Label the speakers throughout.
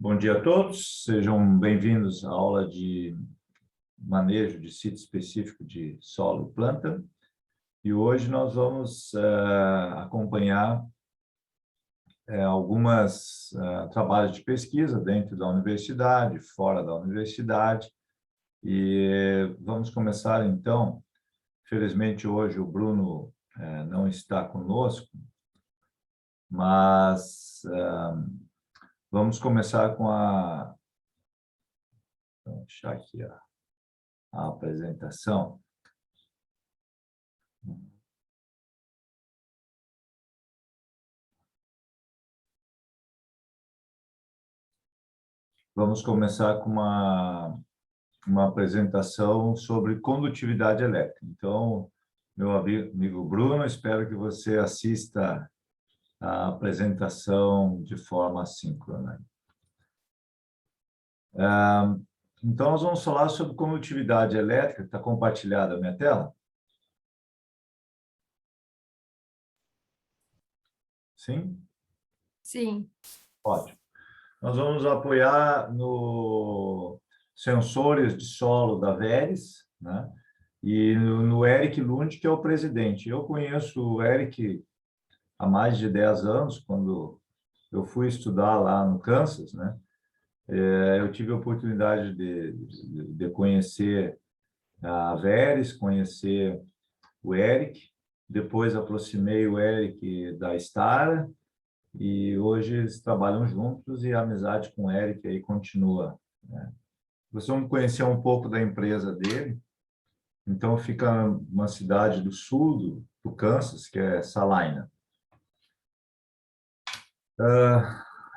Speaker 1: Bom dia a todos, sejam bem-vindos à aula de manejo de sítio específico de solo e planta. E hoje nós vamos acompanhar alguns trabalhos de pesquisa dentro da universidade, fora da universidade. E vamos começar então. Infelizmente hoje o Bruno não está conosco, mas vamos começar com a... Vou deixar aqui a apresentação. Vamos começar com uma apresentação sobre condutividade elétrica. Então, meu amigo Bruno, espero que você assista a apresentação de forma assíncrona. Então, nós vamos falar sobre condutividade elétrica. Está compartilhada a minha tela? Sim?
Speaker 2: Sim.
Speaker 1: Ótimo. Nós vamos apoiar no sensores de solo da Veris, né? E no Eric Lund, que é o presidente. Eu conheço o Eric há mais de 10 anos, quando eu fui estudar lá no Kansas, né? Eu tive a oportunidade de conhecer a Veris, conhecer o Eric, depois aproximei o Eric da Stara, e hoje eles trabalham juntos e a amizade com o Eric aí continua, né? Vocês vão conhecer um pouco da empresa dele. Então, fica uma cidade do sul do Kansas, que é Salina.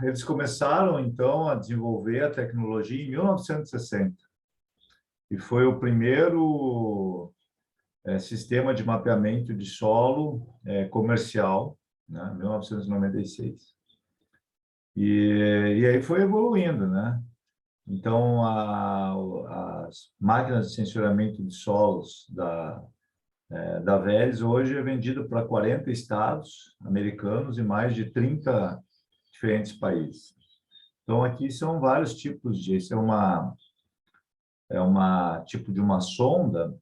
Speaker 1: Eles começaram, então, a desenvolver a tecnologia em 1960. E foi o primeiro sistema de mapeamento de solo comercial, né, em 1996. E aí foi evoluindo, né? Então, as máquinas de sensoramento de solos da Veris hoje é vendida para 40 estados americanos e mais de 30 diferentes países. Então, aqui são vários tipos de... Isso é uma tipo de uma sonda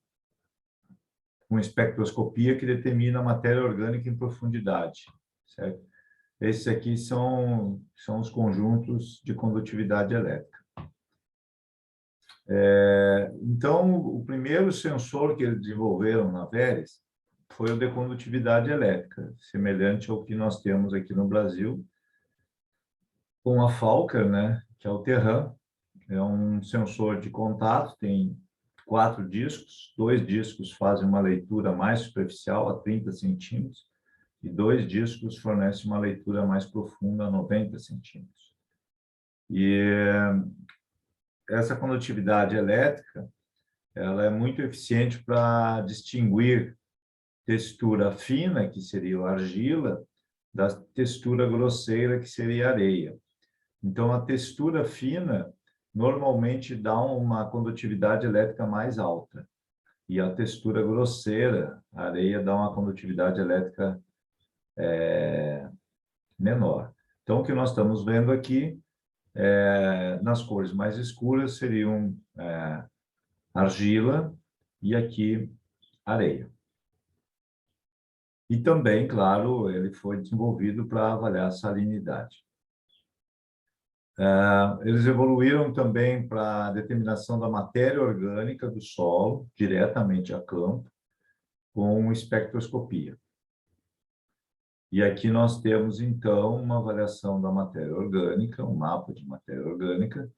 Speaker 1: com espectroscopia que determina a matéria orgânica em profundidade, certo? Esses aqui são os conjuntos de condutividade elétrica. Então, o primeiro sensor que eles desenvolveram na Veris foi o de condutividade elétrica, semelhante ao que nós temos aqui no Brasil, com a Falker, né, que é o Terran. É um sensor de contato, tem 4 discos, 2 discos fazem uma leitura mais superficial, a 30 centímetros, e 2 discos fornecem uma leitura mais profunda, a 90 centímetros. E essa condutividade elétrica, ela é muito eficiente para distinguir textura fina, que seria a argila, da textura grosseira, que seria a areia. Então, a textura fina normalmente dá uma condutividade elétrica mais alta. E a textura grosseira, a areia, dá uma condutividade elétrica menor. Então, o que nós estamos vendo aqui, nas cores mais escuras, seriam argila e aqui areia. E também, claro, ele foi desenvolvido para avaliar a salinidade. Eles evoluíram também para a determinação da matéria orgânica do solo, diretamente a campo, com espectroscopia. E aqui nós temos, então, uma avaliação da matéria orgânica, um mapa de matéria orgânica,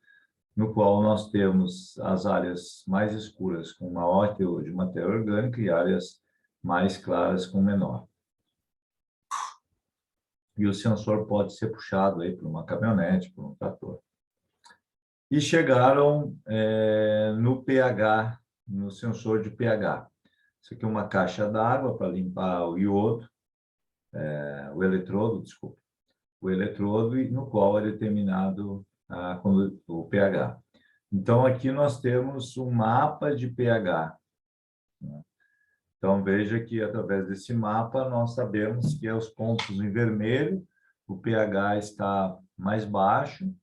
Speaker 1: no qual nós temos as áreas mais escuras com maior teor de matéria orgânica e áreas mais claras com menor. E o sensor pode ser puxado aí por uma caminhonete, por um trator. E chegaram no pH, no sensor de pH. Isso aqui é uma caixa d'água para limpar o iodo, o eletrodo, desculpa, o eletrodo, no qual é determinado o pH. Então, aqui nós temos um mapa de pH, né? Então, veja que, através desse mapa, nós sabemos que os pontos em vermelho, o pH está mais baixo,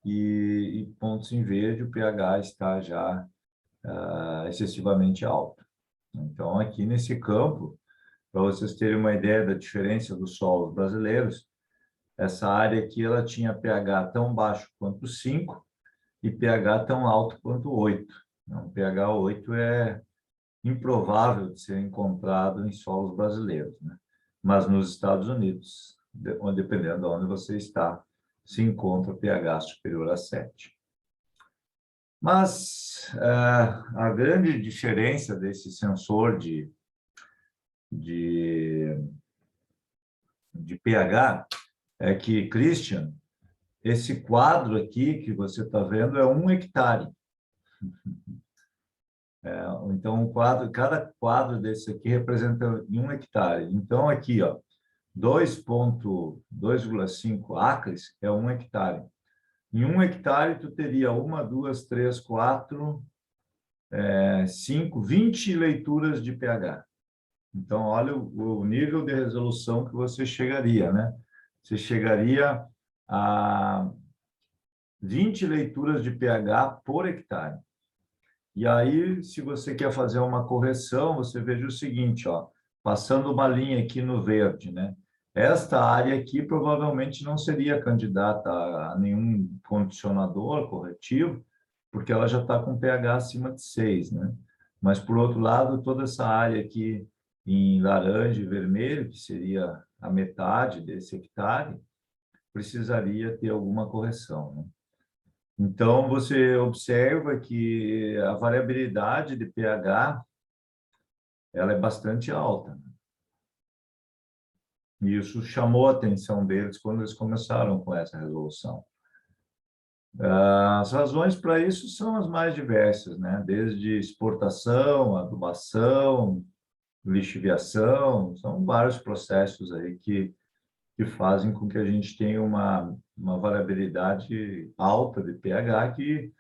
Speaker 1: e pontos em verde, o pH está já excessivamente alto. Então, aqui nesse campo, para vocês terem uma ideia da diferença dos solos brasileiros, essa área aqui ela tinha pH tão baixo quanto 5 e pH tão alto quanto 8. Então, pH 8 é improvável de ser encontrado em solos brasileiros, né? Mas nos Estados Unidos, dependendo de onde você está, se encontra pH superior a 7. Mas a grande diferença desse sensor de, de pH é que, Christian, esse quadro aqui que você está vendo é 1 hectare. Então, cada quadro desse aqui representa 1 hectare. Então, aqui, ó, 2,5 acres é 1 hectare. Em 1 hectare, tu teria 1, 2, 3, 4, 5, 20 leituras de pH. Então, olha o nível de resolução que você chegaria, né? Você chegaria a 20 leituras de pH por hectare. E aí, se você quer fazer uma correção, você veja o seguinte, ó, passando uma linha aqui no verde, né? Esta área aqui provavelmente não seria candidata a nenhum condicionador corretivo, porque ela já está com pH acima de 6, né? Mas, por outro lado, toda essa área aqui em laranja e vermelho, que seria a metade desse hectare, precisaria ter alguma correção, né? Então, você observa que a variabilidade de pH ela é bastante alta. E isso chamou a atenção deles quando eles começaram com essa resolução. As razões para isso são as mais diversas, né? Desde exportação, adubação, lixiviação, são vários processos aí que fazem com que a gente tenha uma variabilidade alta de pH que,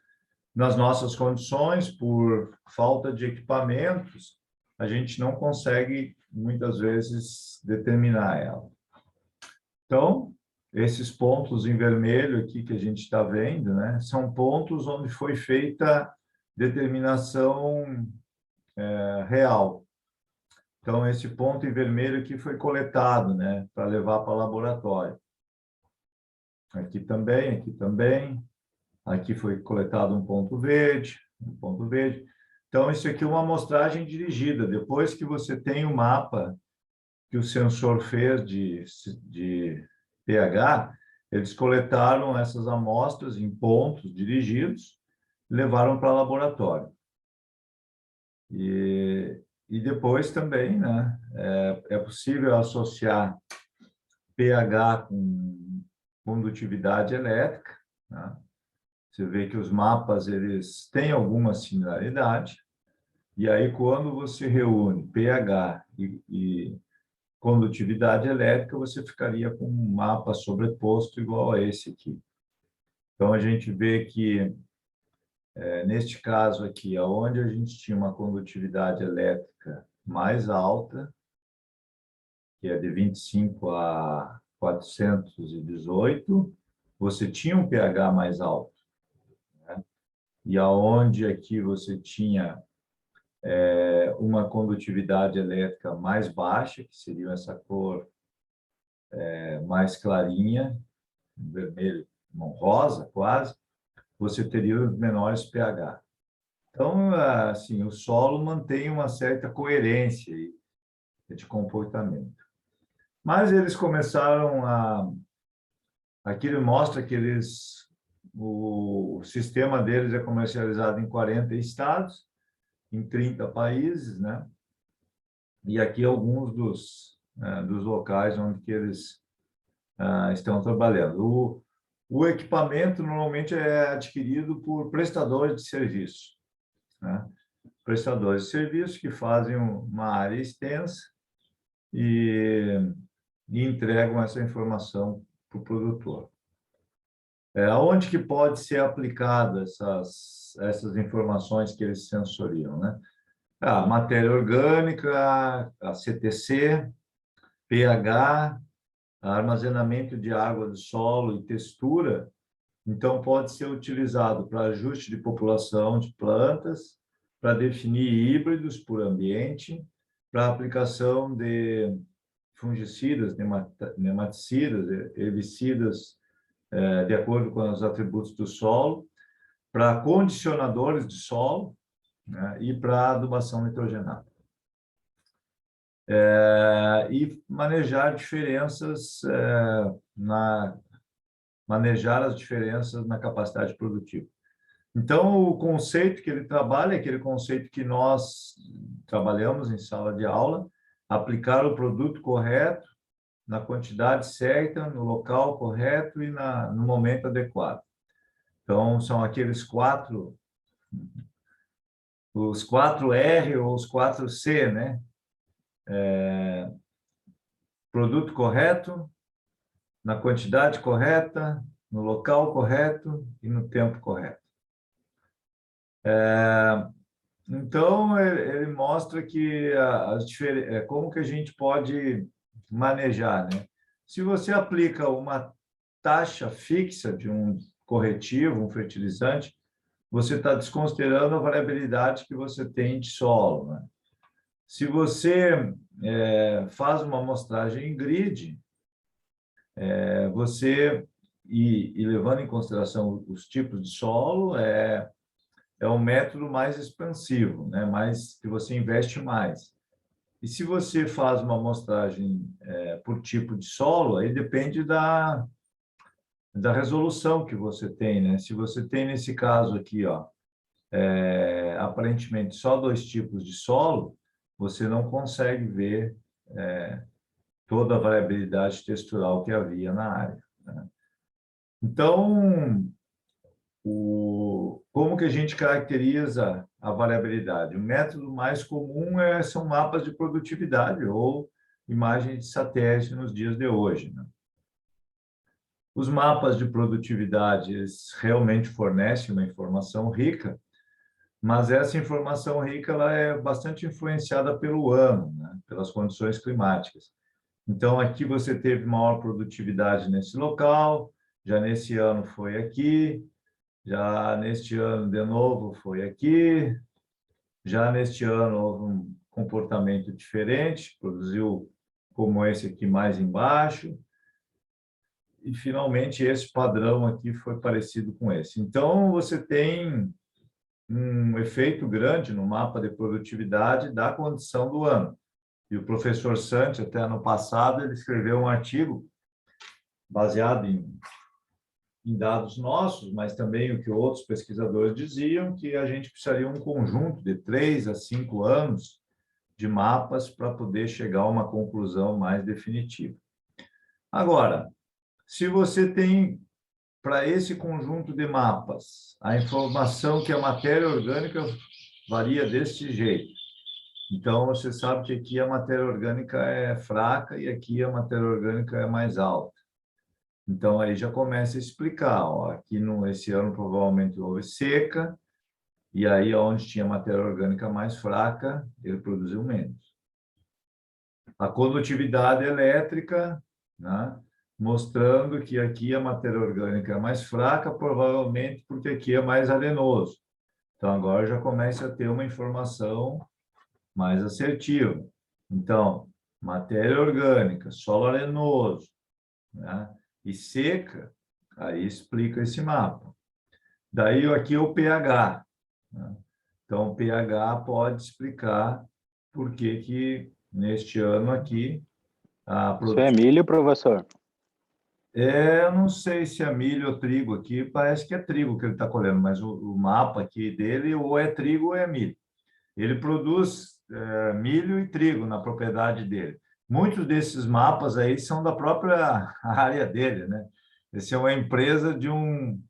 Speaker 1: nas nossas condições, por falta de equipamentos, a gente não consegue, muitas vezes, determinar ela. Então, esses pontos em vermelho aqui que a gente está vendo, né, são pontos onde foi feita determinação real. Então, esse ponto em vermelho aqui foi coletado, né, para levar para o laboratório. Aqui também, aqui também. Aqui foi coletado um ponto verde, um ponto verde. Então, isso aqui é uma amostragem dirigida. Depois que você tem o mapa que o sensor fez de pH, eles coletaram essas amostras em pontos dirigidos e levaram para o laboratório. E depois também, né, é possível associar pH com condutividade elétrica, né? Você vê que os mapas eles têm alguma similaridade, e aí quando você reúne pH e condutividade elétrica, você ficaria com um mapa sobreposto igual a esse aqui. Então, a gente vê que, neste caso aqui, onde a gente tinha uma condutividade elétrica mais alta, que é de 25 a 418, você tinha um pH mais alto, né? E aonde aqui você tinha uma condutividade elétrica mais baixa, que seria essa cor mais clarinha, vermelho, não, rosa quase, você teria os menores pH. Então, assim, o solo mantém uma certa coerência de comportamento. Mas eles começaram a... Aqui mostra que o sistema deles é comercializado em 40 estados, em 30 países, né? E aqui alguns dos locais onde que eles estão trabalhando. O equipamento normalmente é adquirido por prestadores de serviço, né? Prestadores de serviço que fazem uma área extensa e entregam essa informação para o produtor. Aonde que pode ser aplicada essas informações que eles sensoriam, né? A matéria orgânica, a CTC, pH, armazenamento de água do solo e textura Então, pode ser utilizado para ajuste de população de plantas, para definir híbridos por ambiente, para aplicação de fungicidas, nematicidas, herbicidas, de acordo com os atributos do solo, para condicionadores de solo, né, e para adubação nitrogenada. E manejar diferenças manejar as diferenças na capacidade produtiva. Então, o conceito que ele trabalha é aquele conceito que nós trabalhamos em sala de aula, aplicar o produto correto, na quantidade certa, no local correto e no momento adequado. Então, são aqueles os 4R ou os 4C, né? Produto correto, na quantidade correta, no local correto e no tempo correto. Então, ele mostra que como que a gente pode manejar, né? Se você aplica uma taxa fixa de um corretivo, um fertilizante, você está desconsiderando a variabilidade que você tem de solo, né? Se você faz uma amostragem em grid, e levando em consideração os tipos de solo, é um método mais expansivo, né? Mais que você investe mais. E se você faz uma amostragem por tipo de solo, aí depende da resolução que você tem, né? Se você tem, nesse caso aqui, ó, aparentemente só 2 tipos de solo, você não consegue ver toda a variabilidade textural que havia na área, né? Então, como que a gente caracteriza a variabilidade? O método mais comum são mapas de produtividade ou imagens de satélite nos dias de hoje, né? Os mapas de produtividade, eles realmente fornecem uma informação rica, mas essa informação rica ela é bastante influenciada pelo ano, né? Pelas condições climáticas. Então, aqui você teve maior produtividade nesse local, já nesse ano foi aqui, já neste ano, de novo, foi aqui. Já neste ano, houve um comportamento diferente, produziu como esse aqui mais embaixo. E, finalmente, esse padrão aqui foi parecido com esse. Então, você tem um efeito grande no mapa de produtividade da condição do ano. E o professor Santi, até ano passado, ele escreveu um artigo baseado em dados nossos, mas também o que outros pesquisadores diziam, que a gente precisaria um conjunto de 3 a 5 anos de mapas para poder chegar a uma conclusão mais definitiva. Agora, se você tem, para esse conjunto de mapas, a informação que a matéria orgânica varia deste jeito. Então, você sabe que aqui a matéria orgânica é fraca e aqui a matéria orgânica é mais alta. Então, aí já começa a explicar, ó, aqui esse ano provavelmente houve seca, e aí onde tinha matéria orgânica mais fraca, ele produziu menos. A condutividade elétrica, né, mostrando que aqui a matéria orgânica é mais fraca, provavelmente porque aqui é mais arenoso. Então, agora já começa a ter uma informação mais assertiva. Então, matéria orgânica, solo arenoso, né, e seca, aí explica esse mapa. Daí aqui o pH, né? Então, o pH pode explicar por que neste ano aqui a
Speaker 2: Isso é milho, professor?
Speaker 1: eu não sei se é milho ou trigo aqui, parece que é trigo que ele está colhendo, mas o mapa aqui dele ou é trigo ou é milho. Ele produz milho e trigo na propriedade dele. Muitos desses mapas aí são da própria área dele, né? Esse é uma empresa de um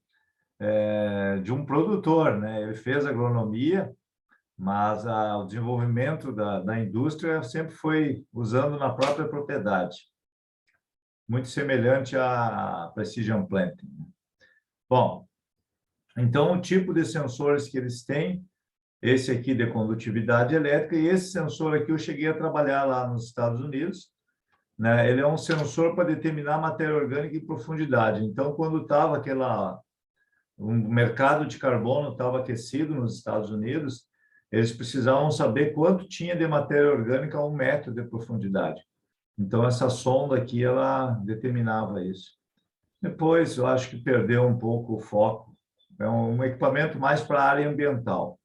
Speaker 1: produtor, né? Ele fez agronomia, mas o desenvolvimento da indústria sempre foi usando na própria propriedade. Muito semelhante à Precision Planting. Bom, então o tipo de sensores que eles têm, esse aqui de condutividade elétrica, e esse sensor aqui eu cheguei a trabalhar lá nos Estados Unidos, né? Ele é um sensor para determinar matéria orgânica em profundidade. Então, quando estava aquela o mercado de carbono estava aquecido nos Estados Unidos, eles precisavam saber quanto tinha de matéria orgânica a 1 metro de profundidade. Então, essa sonda aqui, ela determinava isso. Depois, eu acho que perdeu um pouco o foco. É um equipamento mais para a área ambiental.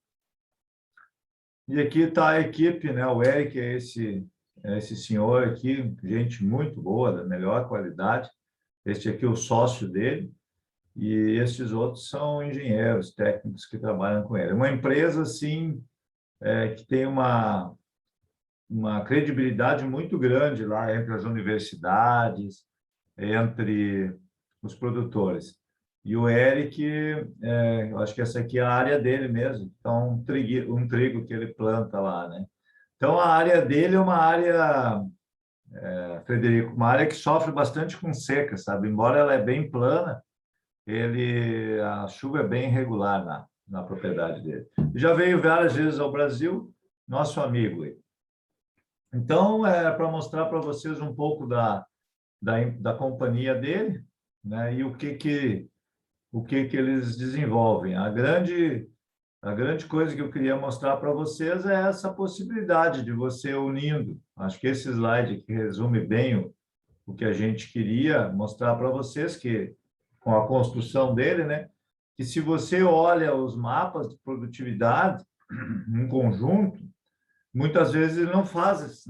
Speaker 1: E aqui está a equipe, né? O Eric é esse senhor aqui, gente muito boa, da melhor qualidade. Este aqui é o sócio dele. E esses outros são engenheiros técnicos que trabalham com ele. Uma empresa, assim, que tem uma credibilidade muito grande lá entre as universidades, entre os produtores. E o Eric, eu acho que essa aqui é a área dele mesmo. Então, um trigo que ele planta lá, né? Então, a área dele é uma área, Frederico, uma área que sofre bastante com seca, sabe? Embora ela é bem plana, a chuva é bem regular na propriedade dele. Já veio várias vezes ao Brasil, nosso amigo aí. Então, para mostrar para vocês um pouco da companhia dele, né, e o que eles desenvolvem. A grande coisa que eu queria mostrar para vocês é essa possibilidade de você unindo. Acho que esse slide aqui resume bem o que a gente queria mostrar para vocês, que com a construção dele, né, que se você olha os mapas de produtividade em conjunto, muitas vezes ele não faz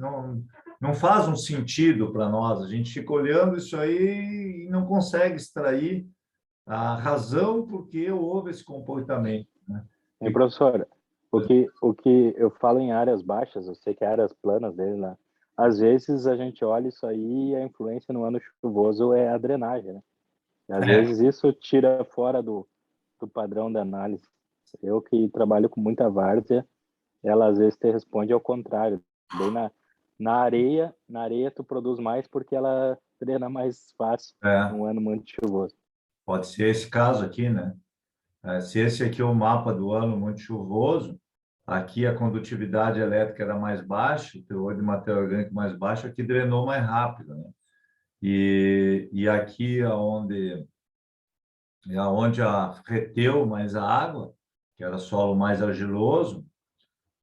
Speaker 1: um sentido para nós. A gente fica olhando isso aí e não consegue extrair a razão por que houve esse comportamento, né?
Speaker 2: E, professor, o que eu falo em áreas baixas, eu sei que é áreas planas dele, né? Às vezes a gente olha isso aí e a influência no ano chuvoso é a drenagem, né? E às vezes isso tira fora do padrão da análise. Eu que trabalho com muita várzea, ela às vezes te responde ao contrário. Bem na areia tu produz mais porque ela drena mais fácil
Speaker 1: É,
Speaker 2: num ano muito chuvoso.
Speaker 1: pode ser esse caso aqui, né? Se esse aqui é o mapa do ano muito chuvoso, aqui a condutividade elétrica era mais baixa, o teor de matéria orgânica mais baixo, aqui drenou mais rápido, né? E aqui aonde reteu mais a água, que era solo mais argiloso,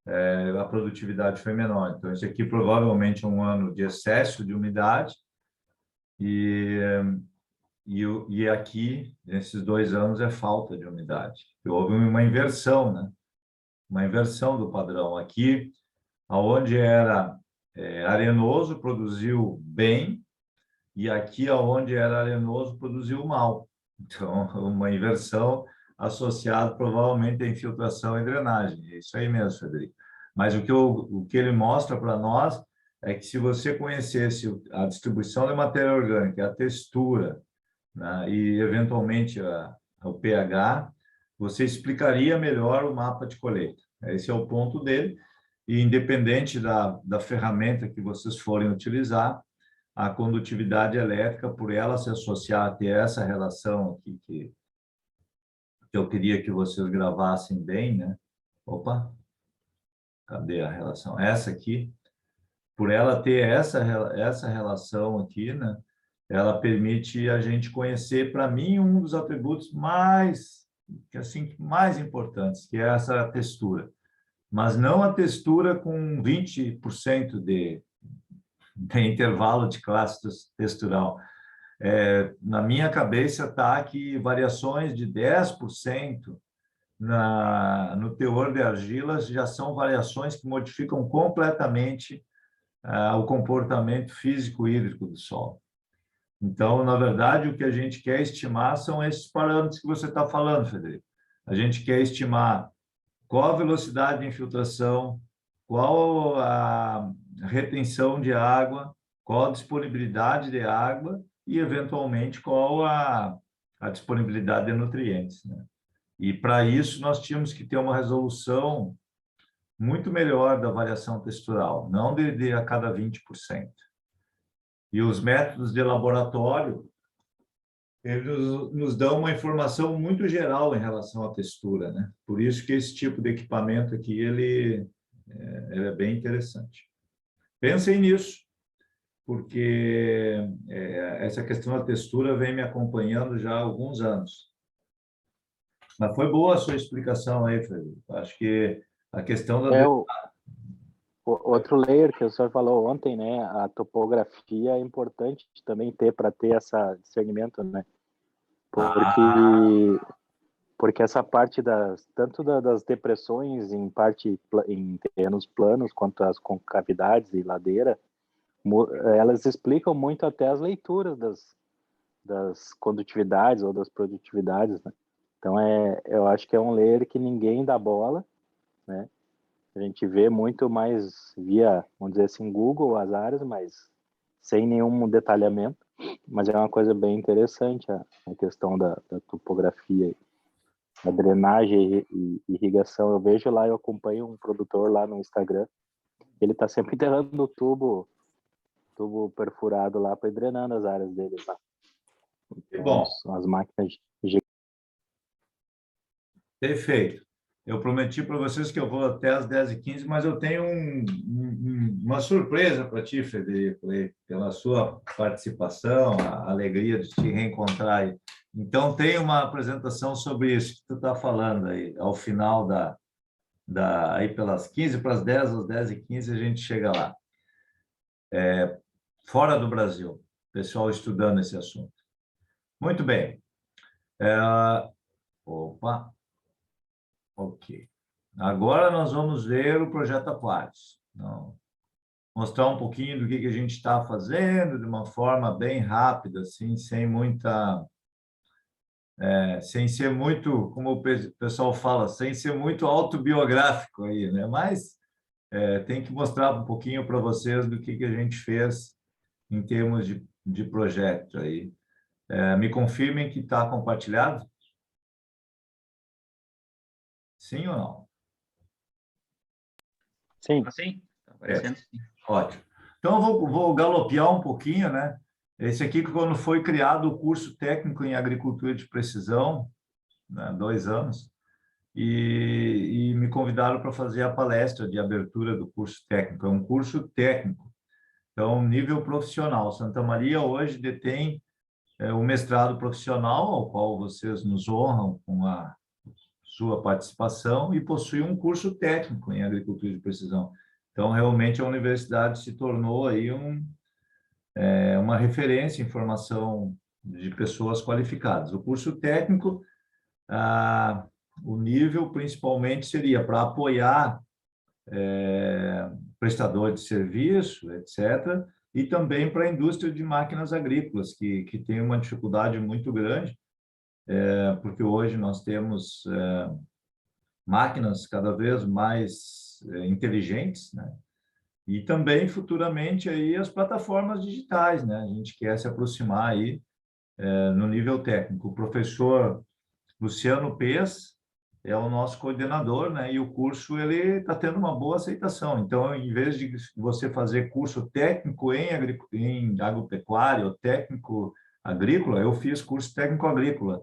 Speaker 1: a produtividade foi menor. Então, esse aqui provavelmente é um ano de excesso de umidade e, e aqui, nesses 2 anos, é falta de umidade. Houve uma inversão, né? Uma inversão do padrão. Aqui, aonde era arenoso, produziu bem, e aqui, aonde era arenoso, produziu mal. Então, uma inversão associada provavelmente à infiltração e drenagem. É isso aí mesmo, Frederico. Mas o que ele mostra para nós é que se você conhecesse a distribuição da matéria orgânica, a textura, né, e, eventualmente, o pH, você explicaria melhor o mapa de colheita. Esse é o ponto dele. E, independente da ferramenta que vocês forem utilizar, a condutividade elétrica, por ela se associar a ter essa relação aqui que eu queria que vocês gravassem bem, né? Opa, cadê a relação? Essa aqui, por ela ter essa relação aqui, né? Ela permite a gente conhecer, para mim, um dos atributos mais importantes, que é essa textura. Mas não a textura com 20% de intervalo de classe textural. Na minha cabeça está que variações de 10% no teor de argilas já são variações que modificam completamente o comportamento físico-hídrico do solo. Então, na verdade, o que a gente quer estimar são esses parâmetros que você está falando, Frederico. A gente quer estimar qual a velocidade de infiltração, qual a retenção de água, qual a disponibilidade de água e, eventualmente, qual a disponibilidade de nutrientes, né? E, para isso, nós tínhamos que ter uma resolução muito melhor da variação textural, não de a cada 20%. E os métodos de laboratório, eles nos dão uma informação muito geral em relação à textura, né? Por isso que esse tipo de equipamento aqui, ele é bem interessante. Pensem nisso, porque essa questão da textura vem me acompanhando já há alguns anos. Mas foi boa a sua explicação aí, Frederico. Acho que a questão da...
Speaker 2: Outro layer que o senhor falou ontem, né? A topografia é importante também ter para ter esse discernimento, né? Porque essa parte tanto das depressões em terrenos planos quanto as concavidades e ladeira, elas explicam muito até as leituras das condutividades ou das produtividades, né? Então eu acho que é um layer que ninguém dá bola, né? A gente vê muito mais via, vamos dizer assim, Google as áreas, mas sem nenhum detalhamento. Mas é uma coisa bem interessante a questão da topografia, a drenagem e irrigação. Eu vejo lá, eu acompanho um produtor lá no Instagram, ele está sempre enterrando no tubo perfurado lá para ir drenando as áreas dele lá. Então,
Speaker 1: Bom,
Speaker 2: as máquinas...
Speaker 1: perfeito. Eu prometi para vocês que eu vou até às 10h15, mas eu tenho uma surpresa para ti, Frederico, pela sua participação, a alegria de te reencontrar aí. Então, tem uma apresentação sobre isso que tu está falando aí, ao final aí pelas 15 para as 10, às 10h15 a gente chega lá. Fora do Brasil, pessoal estudando esse assunto. Muito bem. Opa. Ok. Agora nós vamos ver o projeto Aquários. Então, mostrar um pouquinho do que a gente está fazendo de uma forma bem rápida, assim, sem ser muito, como o pessoal fala, sem ser muito autobiográfico aí, né? Mas tem que mostrar um pouquinho para vocês do que a gente fez em termos de projeto aí. Me confirmem que está compartilhado? Sim ou não?
Speaker 2: Sim.
Speaker 3: Sim, está aparecendo. Sim.
Speaker 1: Ótimo. Então, eu vou galopear um pouquinho, né? Esse aqui, quando foi criado o curso técnico em agricultura de precisão, né, 2 anos, e me convidaram para fazer a palestra de abertura do curso técnico. É um curso técnico, então, nível profissional. Santa Maria hoje detém o mestrado profissional, ao qual vocês nos honram com a sua participação, e possui um curso técnico em agricultura de precisão. Então, realmente, a universidade se tornou aí uma referência em formação de pessoas qualificadas. O curso técnico, o nível principalmente seria para apoiar prestador de serviço, etc., e também para a indústria de máquinas agrícolas, que tem uma dificuldade muito grande, porque hoje nós temos máquinas cada vez mais inteligentes, né? E também futuramente aí as plataformas digitais, né? A gente quer se aproximar aí no nível técnico. O professor Luciano Pes é o nosso coordenador, né? E o curso ele está tendo uma boa aceitação. Então, em vez de você fazer curso técnico em agropecuária ou técnico agrícola, eu fiz curso técnico agrícola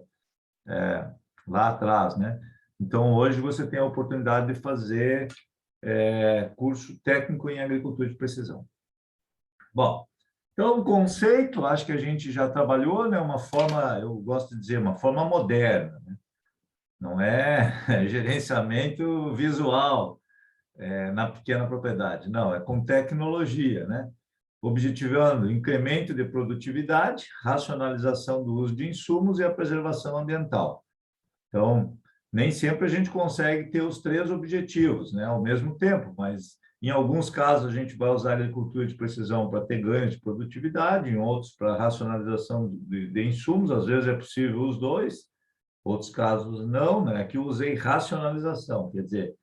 Speaker 1: lá atrás, né? Então, hoje você tem a oportunidade de fazer curso técnico em agricultura de precisão. Bom, então, o conceito, acho que a gente já trabalhou, né? Uma forma, eu gosto de dizer, uma forma moderna, né? Não é gerenciamento visual na pequena propriedade, não, é com tecnologia, né? Objetivando incremento de produtividade, racionalização do uso de insumos e a preservação ambiental. Então, nem sempre a gente consegue ter os 3 objetivos, né, ao mesmo tempo, mas em alguns casos a gente vai usar a agricultura de precisão para ter ganhos de produtividade, em outros para racionalização de insumos, às vezes é possível os 2, outros casos não, né? Aqui eu usei racionalização, quer dizer,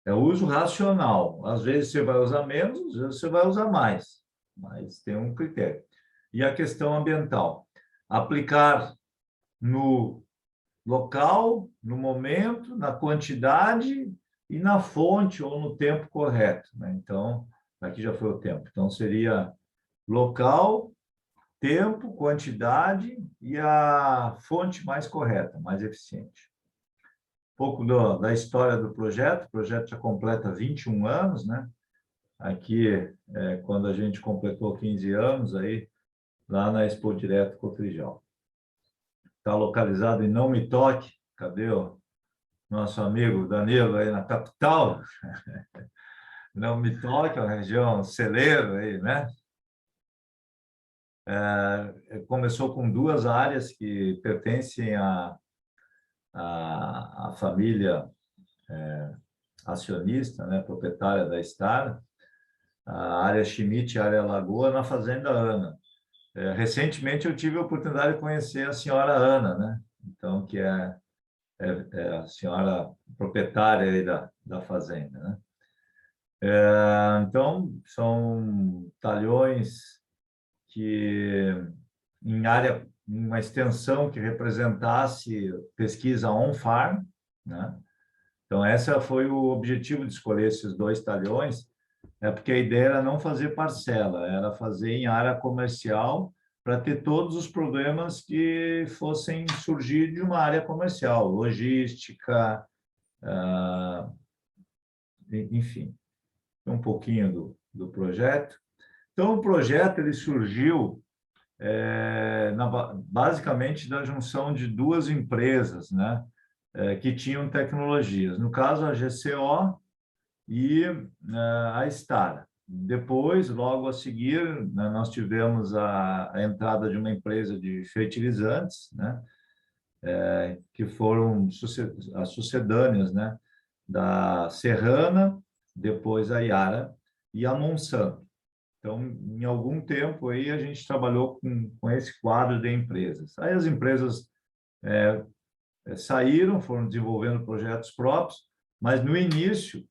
Speaker 1: é o uso racional. Às vezes você vai usar menos, às vezes você vai usar mais, mas tem um critério. E a questão ambiental, aplicar no local, no momento, na quantidade e na fonte ou no tempo correto, né? Então, aqui já foi o tempo. Então, seria local, tempo, quantidade e a fonte mais correta, mais eficiente. Um pouco da história do projeto. O projeto já completa 21 anos, né? Aqui, quando a gente completou 15 anos, aí, lá na Expo Direto Cotrijal. Está localizado em Não Me Toque. Cadê nosso amigo Danilo aí na capital, não me toca, a região celeiro aí, né? Começou com duas áreas que pertencem à família acionista, né, proprietária da Stara, a área Schmidt e a área Lagoa, na Fazenda Ana. Recentemente eu tive a oportunidade de conhecer a senhora Ana, né? Então, que é a senhora proprietária aí da fazenda, né? Então, são talhões que em área, uma extensão que representasse pesquisa on-farm, né? Então, esse foi o objetivo de escolher esses dois talhões, porque a ideia era não fazer parcela, era fazer em área comercial para ter todos os problemas que fossem surgir de uma área comercial, logística, enfim, um pouquinho do projeto. Então, o projeto ele surgiu basicamente da junção de duas empresas, né, que tinham tecnologias. No caso, a GCO e a Stara. Depois, logo a seguir, né, nós tivemos a entrada de uma empresa de fertilizantes, né, que foram as sucedâneas, né, da Serrana, depois a Yara e a Monsanto. Então, em algum tempo aí a gente trabalhou com esse quadro de empresas. Aí as empresas saíram, foram desenvolvendo projetos próprios, mas no início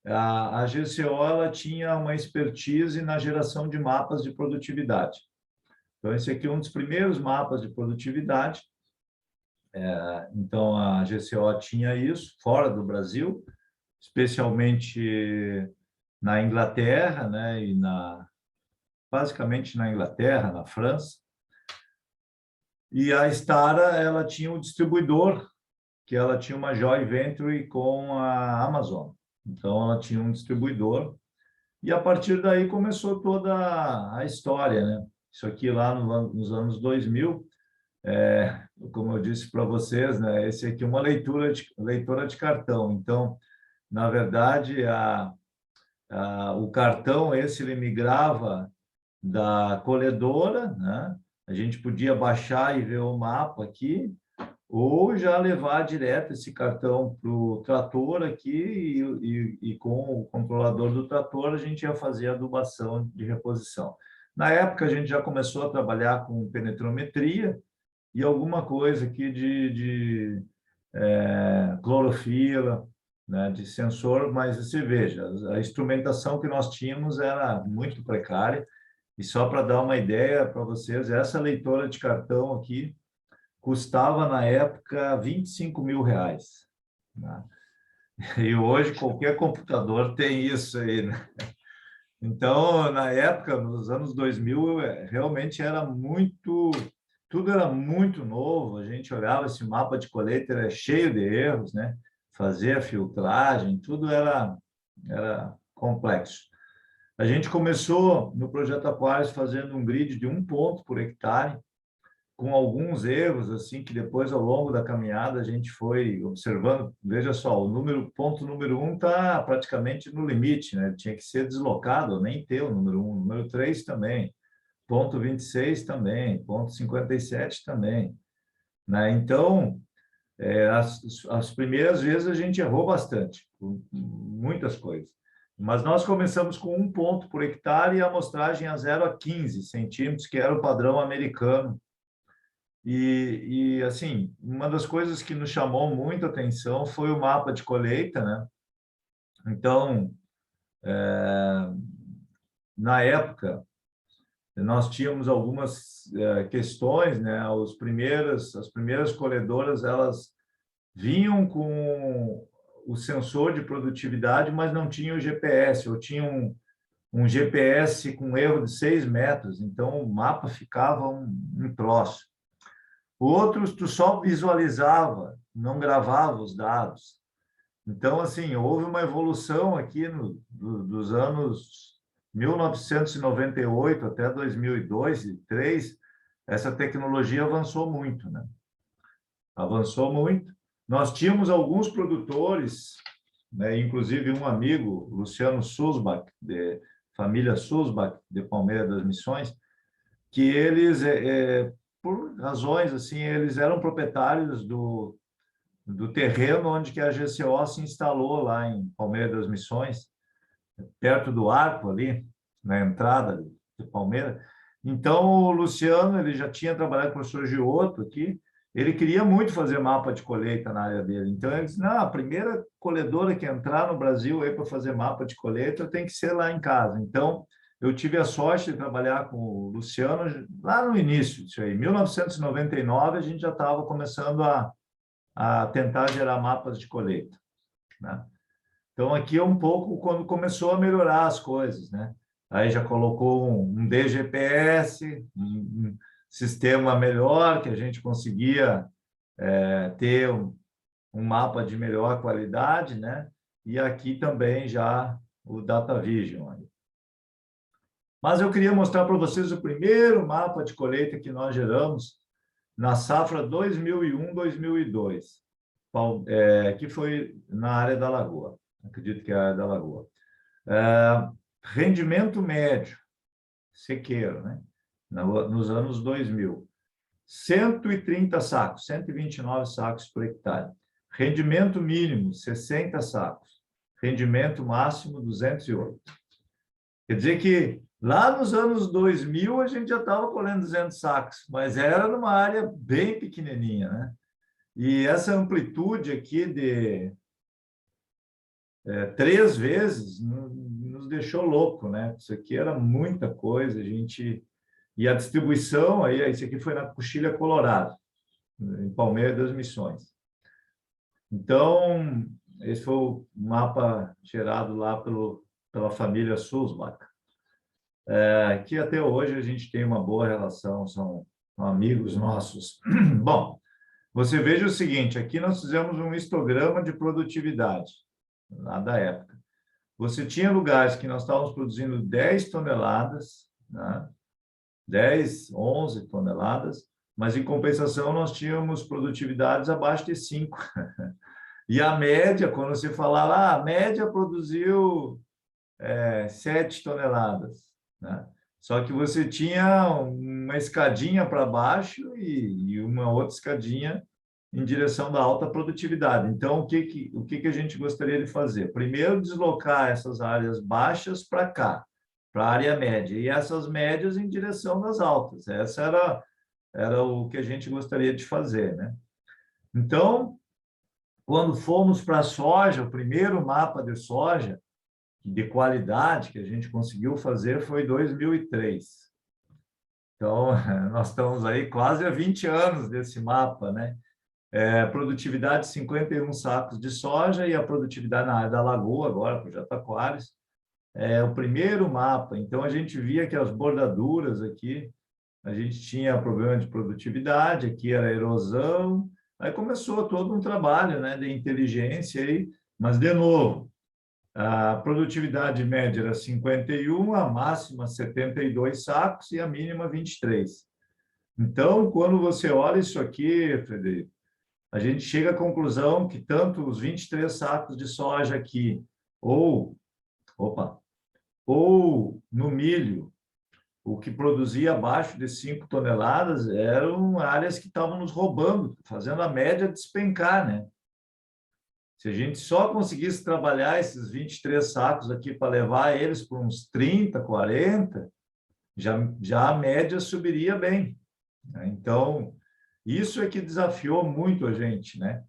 Speaker 1: a GCO ela tinha uma expertise na geração de mapas de produtividade. Então, esse aqui é um dos primeiros mapas de produtividade. Então, a GCO tinha isso fora do Brasil, especialmente na Inglaterra, né, e basicamente na Inglaterra, na França. E a Stara, ela tinha um distribuidor, que ela tinha uma joint venture com a Amazon. Então, ela tinha um distribuidor. E a partir daí começou toda a história, né? Isso aqui lá nos anos 2000, como eu disse para vocês, né? Esse aqui é uma leitora de cartão. Então, na verdade, o cartão esse ele migrava da colhedora, né? A gente podia baixar e ver o mapa aqui, ou já levar direto esse cartão para o trator aqui e com o controlador do trator a gente ia fazer a adubação de reposição. Na época a gente já começou a trabalhar com penetrometria e alguma coisa aqui de clorofila, né, de sensor, mas você veja, a instrumentação que nós tínhamos era muito precária e só para dar uma ideia para vocês, essa leitora de cartão aqui custava, na época, R$ 25.000. Né? E hoje qualquer computador tem isso aí. Né? Então, na época, nos anos 2000, realmente era muito... Tudo era muito novo, a gente olhava esse mapa de colheita, era cheio de erros, né? Fazer a filtragem, tudo era complexo. A gente começou no Projeto Aquários fazendo um grid de 1 ponto por hectare, com alguns erros, assim, que depois, ao longo da caminhada, a gente foi observando. Veja só, ponto número 1 está praticamente no limite, né? Ele tinha que ser deslocado, nem ter o número 1. O número 3 também. Ponto 26 também. Ponto 57 também. Né? Então, as primeiras vezes a gente errou bastante, muitas coisas. Mas nós começamos com 1 ponto por hectare e a amostragem a 0 a 15 centímetros, que era o padrão americano. Assim, uma das coisas que nos chamou muita atenção foi o mapa de colheita, né? Então, na época, nós tínhamos algumas questões, né? As primeiras colhedoras, elas vinham com o sensor de produtividade, mas não tinham o GPS, ou tinham um GPS com erro de 6 metros, então o mapa ficava um troço. Outros, tu só visualizava, não gravava os dados. Então, assim, houve uma evolução aqui dos anos 1998 até 2002 e 2003, essa tecnologia avançou muito, né? Avançou muito. Nós tínhamos alguns produtores, né, inclusive um amigo, Luciano Sulzbach, de família Sulzbach, de Palmeira das Missões, que eles, por razões assim, eles eram proprietários do terreno onde que a GCO se instalou lá em Palmeira das Missões, perto do Arco ali, na entrada de Palmeira. Então, o Luciano, ele já tinha trabalhado com o professor Giotto aqui, ele queria muito fazer mapa de colheita na área dele. Então, ele disse, não, a primeira colhedora que entrar no Brasil aí para fazer mapa de colheita tem que ser lá em casa. Então, eu tive a sorte de trabalhar com o Luciano lá no início disso aí. Em 1999, a gente já estava começando a tentar gerar mapas de colheita, né? Então, aqui é um pouco quando começou a melhorar as coisas, né? Aí já colocou um DGPS, um sistema melhor, que a gente conseguia ter um mapa de melhor qualidade, né? E aqui também já o DataVision. Mas eu queria mostrar para vocês o primeiro mapa de colheita que nós geramos na safra 2001-2002, que foi na área da Lagoa. Acredito que é a área da Lagoa. Rendimento médio, sequeiro, né? Nos anos 2000. 130 sacos, 129 sacos por hectare. Rendimento mínimo, 60 sacos. Rendimento máximo, 208. Quer dizer que lá nos anos 2000 a gente já estava colhendo 200 sacos, mas era numa área bem pequenininha, né? E essa amplitude aqui de 3 vezes nos deixou louco, né? Isso aqui era muita coisa, a gente... E a distribuição, aí, isso aqui foi na Coxilha Colorado, em Palmeira das Missões. Então, esse foi o mapa gerado lá pela família Sulzbach, que até hoje a gente tem uma boa relação, são amigos nossos. Bom, você veja o seguinte, aqui nós fizemos um histograma de produtividade, lá da época. Você tinha lugares que nós estávamos produzindo 10 toneladas, né? 10, 11 toneladas, mas em compensação nós tínhamos produtividades abaixo de 5. E a média, quando você falar lá, a média produziu 7 toneladas, né? Só que você tinha uma escadinha para baixo e uma outra escadinha em direção da alta produtividade. Então, o que a gente gostaria de fazer? Primeiro, deslocar essas áreas baixas para cá, para a área média, e essas médias em direção das altas. Essa era o que a gente gostaria de fazer, né? Então, quando fomos para a soja, o primeiro mapa de soja de qualidade que a gente conseguiu fazer foi em 2003. Então, nós estamos aí quase há 20 anos desse mapa, né? Produtividade 51 sacos de soja e a produtividade na área da Lagoa, agora, para o Jataquares, o primeiro mapa. Então, a gente via que as bordaduras aqui, a gente tinha problema de produtividade, aqui era erosão, aí começou todo um trabalho, né, de inteligência aí, mas, de novo, a produtividade média era 51, a máxima 72 sacos e a mínima 23. Então, quando você olha isso aqui, Frederico, a gente chega à conclusão que tanto os 23 sacos de soja aqui, ou no milho, o que produzia abaixo de 5 toneladas eram áreas que estavam nos roubando, fazendo a média despencar, né? Se a gente só conseguisse trabalhar esses 23 sacos aqui para levar eles para uns 30, 40, já a média subiria bem, né? Então, isso é que desafiou muito a gente, né?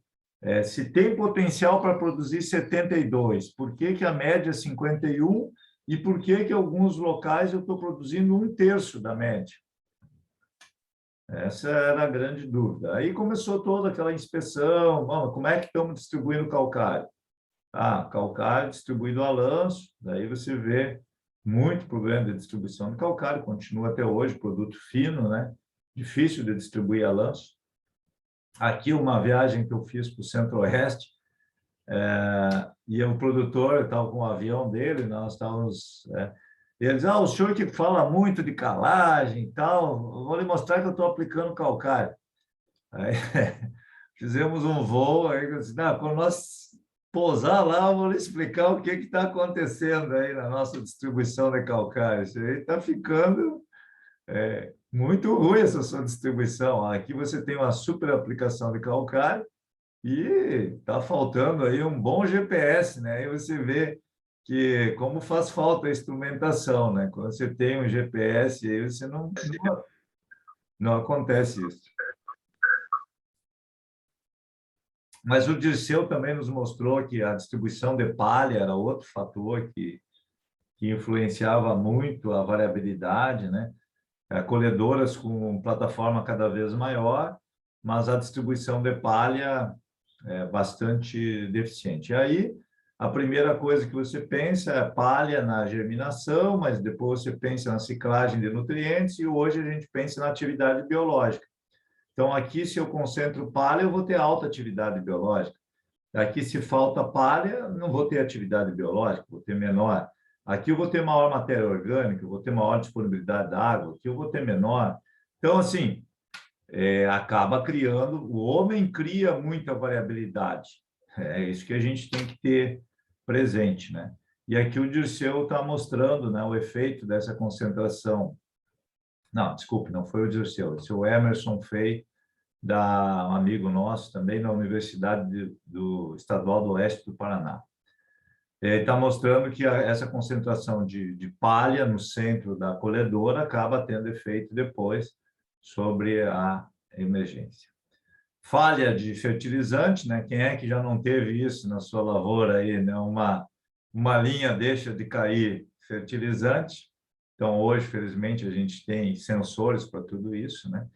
Speaker 1: Se tem potencial para produzir 72, por que que a média é 51 e por que que alguns locais eu estou produzindo 1/3 da média? Essa era a grande dúvida. Aí começou toda aquela inspeção, como é que estamos distribuindo calcário? Calcário distribuído a lanço, daí você vê muito problema de distribuição de calcário, continua até hoje, produto fino, né? Difícil de distribuir a lanço. Aqui uma viagem que eu fiz para o Centro-Oeste, e o produtor estava com o avião dele, nós estávamos... Ele diz, o senhor que fala muito de calagem e tal, vou lhe mostrar que eu estou aplicando calcário. Aí, fizemos um voo, aí eu disse, quando nós pousar lá, eu vou lhe explicar o que está acontecendo aí na nossa distribuição de calcário. Isso aí está ficando muito ruim essa sua distribuição. Aqui você tem uma super aplicação de calcário e está faltando aí um bom GPS, né? Aí você vê que como faz falta a instrumentação, né? Quando você tem um GPS, aí você não acontece isso. Mas o Dirceu também nos mostrou que a distribuição de palha era outro fator que influenciava muito a variabilidade, né? Colhedoras com plataforma cada vez maior, mas a distribuição de palha é bastante deficiente. E aí, a primeira coisa que você pensa é palha na germinação, mas depois você pensa na ciclagem de nutrientes e hoje a gente pensa na atividade biológica. Então, aqui, se eu concentro palha, eu vou ter alta atividade biológica. Aqui, se falta palha, não vou ter atividade biológica, vou ter menor. Aqui eu vou ter maior matéria orgânica, eu vou ter maior disponibilidade da água, aqui eu vou ter menor. Então, assim, acaba criando, o homem cria muita variabilidade. É isso que a gente tem que ter presente, né? E aqui o Dirceu está mostrando, né, o efeito dessa concentração. Não, desculpe, não foi o Dirceu, esse é o Emerson Fei, um amigo nosso também da Universidade do Estadual do Oeste do Paraná. Está mostrando que essa concentração de palha no centro da colhedora acaba tendo efeito depois sobre a emergência. Falha de fertilizante, né? Quem é que já não teve isso na sua lavoura aí, né? Uma linha deixa de cair fertilizante. Então, hoje, felizmente, a gente tem sensores para tudo isso, né?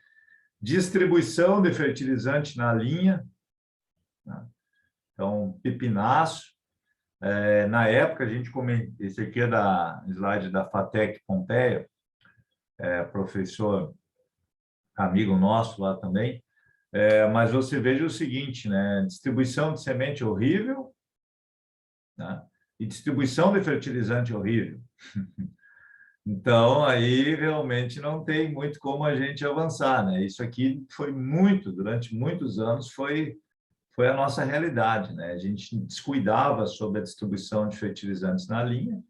Speaker 1: Distribuição de fertilizante na linha, né? Então, pipinaço. Na época, a gente comentou, esse aqui é da slide da FATEC Pompeia, professor amigo nosso lá também, mas você veja o seguinte, né? Distribuição de semente horrível, né? E distribuição de fertilizante horrível. Então, aí realmente não tem muito como a gente avançar, né? Isso aqui foi durante muitos anos, foi a nossa realidade, né? A gente descuidava sobre a distribuição de fertilizantes na linha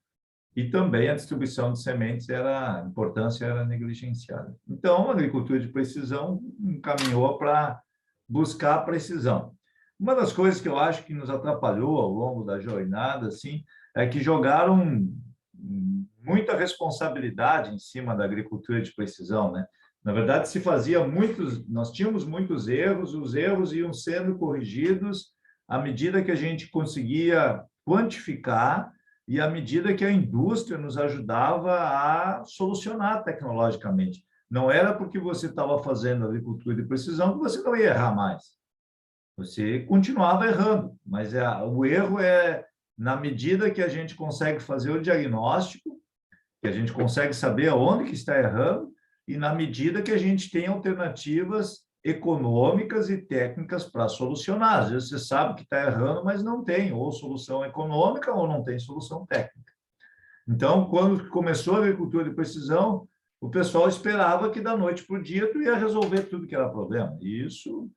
Speaker 1: e também a distribuição de sementes a importância era negligenciada. Então, a agricultura de precisão encaminhou para buscar a precisão. Uma das coisas que eu acho que nos atrapalhou ao longo da jornada, assim, é que jogaram muita responsabilidade em cima da agricultura de precisão, né? Na verdade, nós tínhamos muitos erros, os erros iam sendo corrigidos à medida que a gente conseguia quantificar e à medida que a indústria nos ajudava a solucionar tecnologicamente. Não era porque você estava fazendo agricultura de precisão que você não ia errar mais. Você continuava errando, mas o erro é na medida que a gente consegue fazer o diagnóstico, que a gente consegue saber aonde que está errando, e na medida que a gente tem alternativas econômicas e técnicas para solucionar. Às vezes você sabe que está errando, mas não tem ou solução econômica ou não tem solução técnica. Então, quando começou a agricultura de precisão, o pessoal esperava que da noite para o dia tu ia resolver tudo que era problema. E isso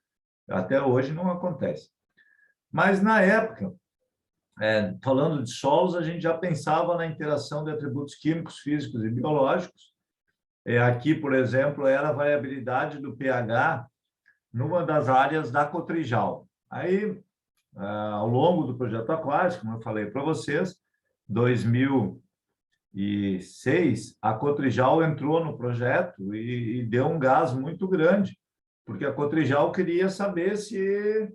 Speaker 1: até hoje não acontece. Mas na época, falando de solos, a gente já pensava na interação de atributos químicos, físicos e biológicos. Aqui, por exemplo, era a variabilidade do pH numa das áreas da Cotrijal. Aí, ao longo do projeto aquático, como eu falei para vocês, 2006, a Cotrijal entrou no projeto e deu um gás muito grande, porque a Cotrijal queria saber se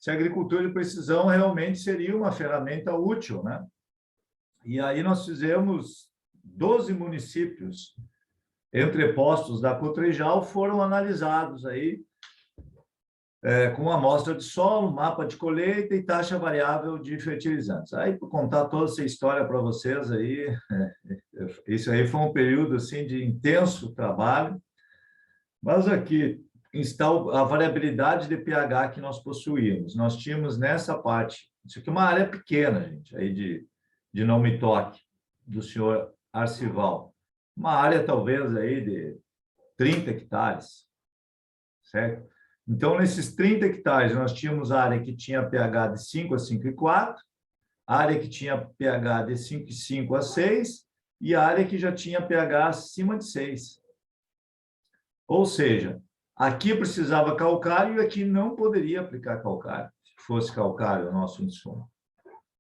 Speaker 1: a agricultura de precisão realmente seria uma ferramenta útil, né? E aí nós fizemos 12 municípios entrepostos da Cotrijal foram analisados aí com amostra de solo, mapa de colheita e taxa variável de fertilizantes. Aí, para contar toda essa história para vocês aí, isso aí foi um período assim de intenso trabalho, mas aqui está a variabilidade de pH que nós possuímos. Nós tínhamos nessa parte, isso aqui é uma área pequena, gente, aí de Não Me Toque, do senhor Arcival. Uma área talvez aí de 30 hectares, certo? Então, nesses 30 hectares, nós tínhamos área que tinha pH de 5 a 5,4, área que tinha pH de 5,5 a 6 e área que já tinha pH acima de 6. Ou seja, aqui precisava calcário e aqui não poderia aplicar calcário, se fosse calcário o nosso insumo.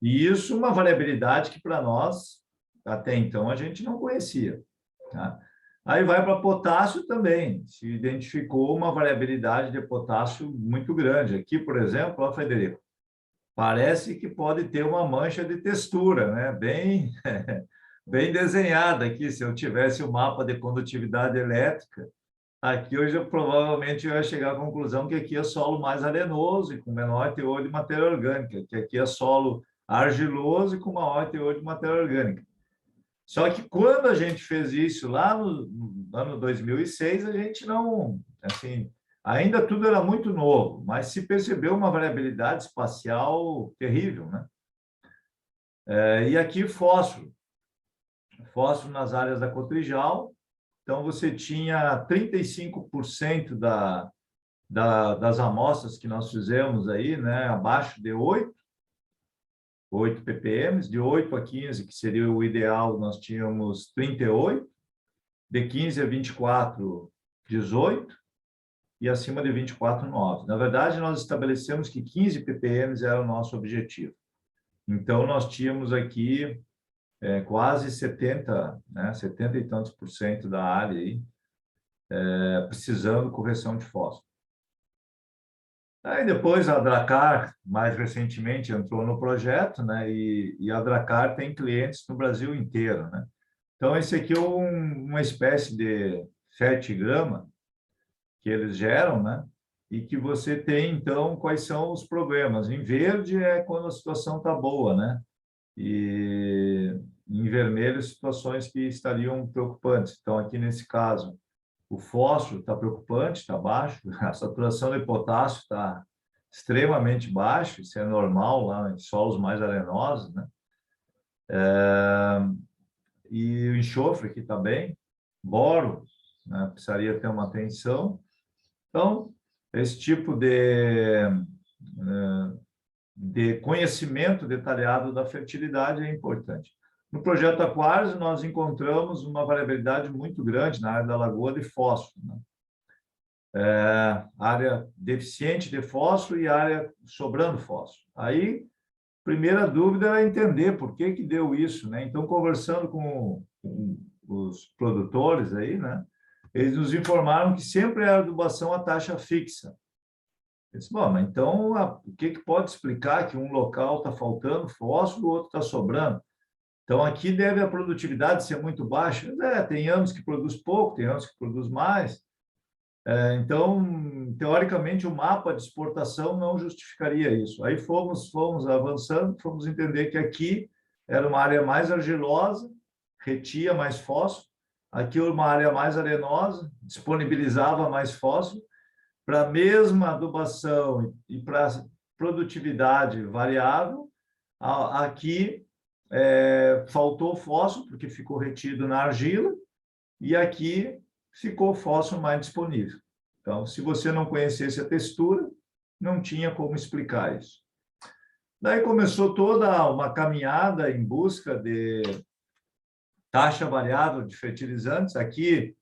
Speaker 1: E isso é uma variabilidade que para nós, até então, a gente não conhecia. Tá? Aí vai para potássio também, se identificou uma variabilidade de potássio muito grande. Aqui, por exemplo, ó, Frederico, parece que pode ter uma mancha de textura, né? Bem desenhada aqui. Se eu tivesse o mapa de condutividade elétrica, aqui hoje eu provavelmente ia chegar à conclusão que aqui é solo mais arenoso e com menor teor de matéria orgânica, que aqui é solo argiloso e com maior teor de matéria orgânica. Só que quando a gente fez isso lá no ano 2006, a gente não, assim, ainda tudo era muito novo, mas se percebeu uma variabilidade espacial terrível, né? E aqui fósforo nas áreas da Cotrijal, então você tinha 35% das amostras que nós fizemos aí, né, abaixo de 8 ppm, de 8 a 15, que seria o ideal, nós tínhamos 38, de 15 a 24, 18, e acima de 24, 9. Na verdade, nós estabelecemos que 15 ppm era o nosso objetivo. Então, nós tínhamos aqui quase 70, né, 70 e tantos por cento da área aí, precisando correção de fósforo. Aí depois a Dracar, mais recentemente, entrou no projeto, né? E a Dracar tem clientes no Brasil inteiro, né? Então, esse aqui é uma espécie de grama que eles geram, né? E que você tem, então, quais são os problemas. Em verde é quando a situação está boa, né? E em vermelho, situações que estariam preocupantes. Então, aqui nesse caso, o fósforo está preocupante, está baixo, a saturação de potássio está extremamente baixa, isso é normal lá em solos mais arenosos, né? E o enxofre aqui está bem, boro, né? Precisaria ter uma atenção. Então, esse tipo de conhecimento detalhado da fertilidade é importante. No projeto Aquários, nós encontramos uma variabilidade muito grande na área da lagoa de fósforo, né? Área deficiente de fósforo e área sobrando fósforo. Aí, primeira dúvida era entender por que deu isso, né? Então, conversando com os produtores aí, né? Eles nos informaram que sempre é a adubação a taxa fixa. Eu disse, bom, mas então, o que pode explicar que um local está faltando fósforo, o outro está sobrando? Então, aqui deve a produtividade ser muito baixa. Tem anos que produz pouco, tem anos que produz mais. Então, teoricamente, o mapa de exportação não justificaria isso. Aí fomos avançando, fomos entender que aqui era uma área mais argilosa, retia mais fósforo. Aqui uma área mais arenosa, disponibilizava mais fósforo. Para a mesma adubação e para produtividade variável, aqui faltou fósforo, porque ficou retido na argila, e aqui ficou fósforo mais disponível. Então, se você não conhecesse a textura, não tinha como explicar isso. Daí começou toda uma caminhada em busca de taxa variável de fertilizantes. Aqui,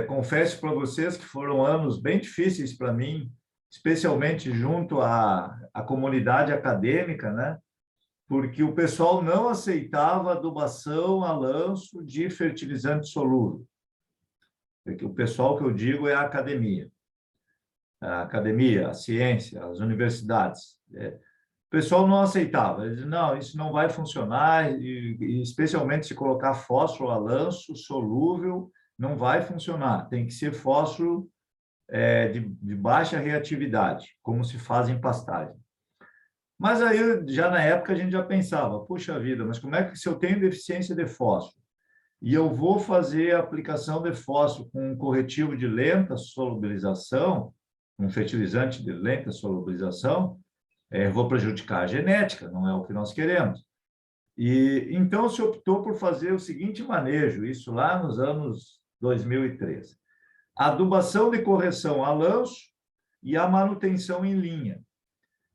Speaker 1: confesso para vocês que foram anos bem difíceis para mim, especialmente junto à comunidade acadêmica, né? Porque o pessoal não aceitava adubação a lanço de fertilizante solúvel. O pessoal que eu digo é a academia. A ciência, as universidades. O pessoal não aceitava. Eles diziam, não, isso não vai funcionar, e especialmente se colocar fósforo a lanço solúvel, não vai funcionar. Tem que ser fósforo de baixa reatividade, como se faz em pastagem. Mas aí, já na época, a gente já pensava, puxa vida, mas como é que se eu tenho deficiência de fósforo e eu vou fazer a aplicação de fósforo com um corretivo de lenta solubilização, um fertilizante de lenta solubilização, vou prejudicar a genética, não é o que nós queremos. E então se optou por fazer o seguinte manejo, isso lá nos anos 2013. Adubação de correção a lanço e a manutenção em linha.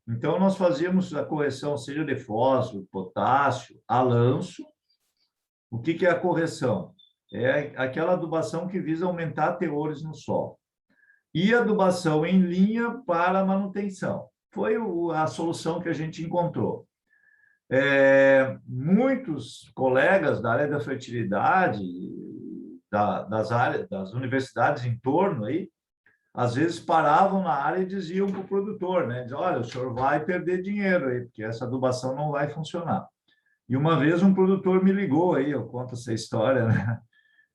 Speaker 1: Então, nós fazíamos a correção, seja de fósforo, potássio, a lanço. O que é a correção? É aquela adubação que visa aumentar teores no solo. E adubação em linha para a manutenção. Foi a solução que a gente encontrou. Muitos colegas da área da fertilidade, das universidades em torno aí, às vezes paravam na área e diziam para o produtor, né? Diziam, olha, o senhor vai perder dinheiro aí, porque essa adubação não vai funcionar. E uma vez um produtor me ligou aí, eu conto essa história, né?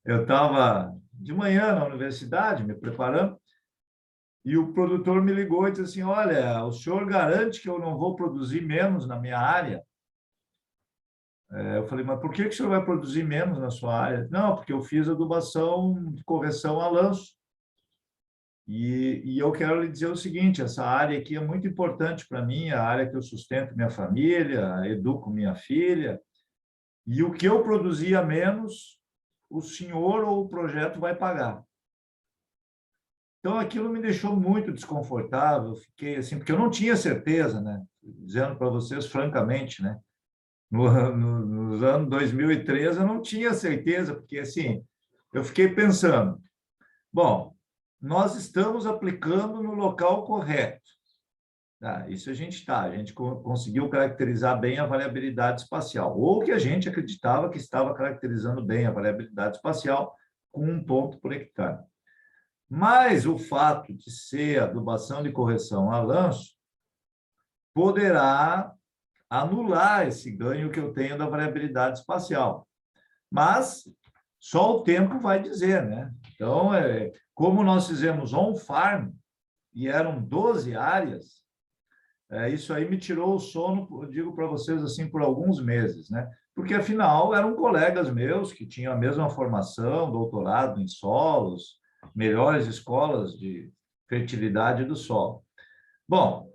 Speaker 1: Eu estava de manhã na universidade, me preparando, e o produtor me ligou e disse assim, olha, o senhor garante que eu não vou produzir menos na minha área? Eu falei, mas por que o senhor vai produzir menos na sua área? Não, porque eu fiz adubação de correção a lanço. E eu quero lhe dizer o seguinte, essa área aqui é muito importante para mim, a área que eu sustento minha família, educo minha filha, e o que eu produzir a menos, o senhor ou o projeto vai pagar. Então, aquilo me deixou muito desconfortável, fiquei assim, porque eu não tinha certeza, né? Dizendo para vocês francamente, né? Nos anos 2013, eu não tinha certeza, porque assim, eu fiquei pensando, bom, nós estamos aplicando no local correto. Tá, isso a gente conseguiu caracterizar bem a variabilidade espacial, ou que a gente acreditava que estava caracterizando bem a variabilidade espacial com 1 ponto por hectare. Mas o fato de ser adubação de correção a lanço poderá anular esse ganho que eu tenho da variabilidade espacial. Mas só o tempo vai dizer, né? Então, como nós fizemos on-farm, e eram 12 áreas, isso aí me tirou o sono, eu digo para vocês assim, por alguns meses, né? Porque, afinal, eram colegas meus que tinham a mesma formação, doutorado em solos, melhores escolas de fertilidade do solo. Bom,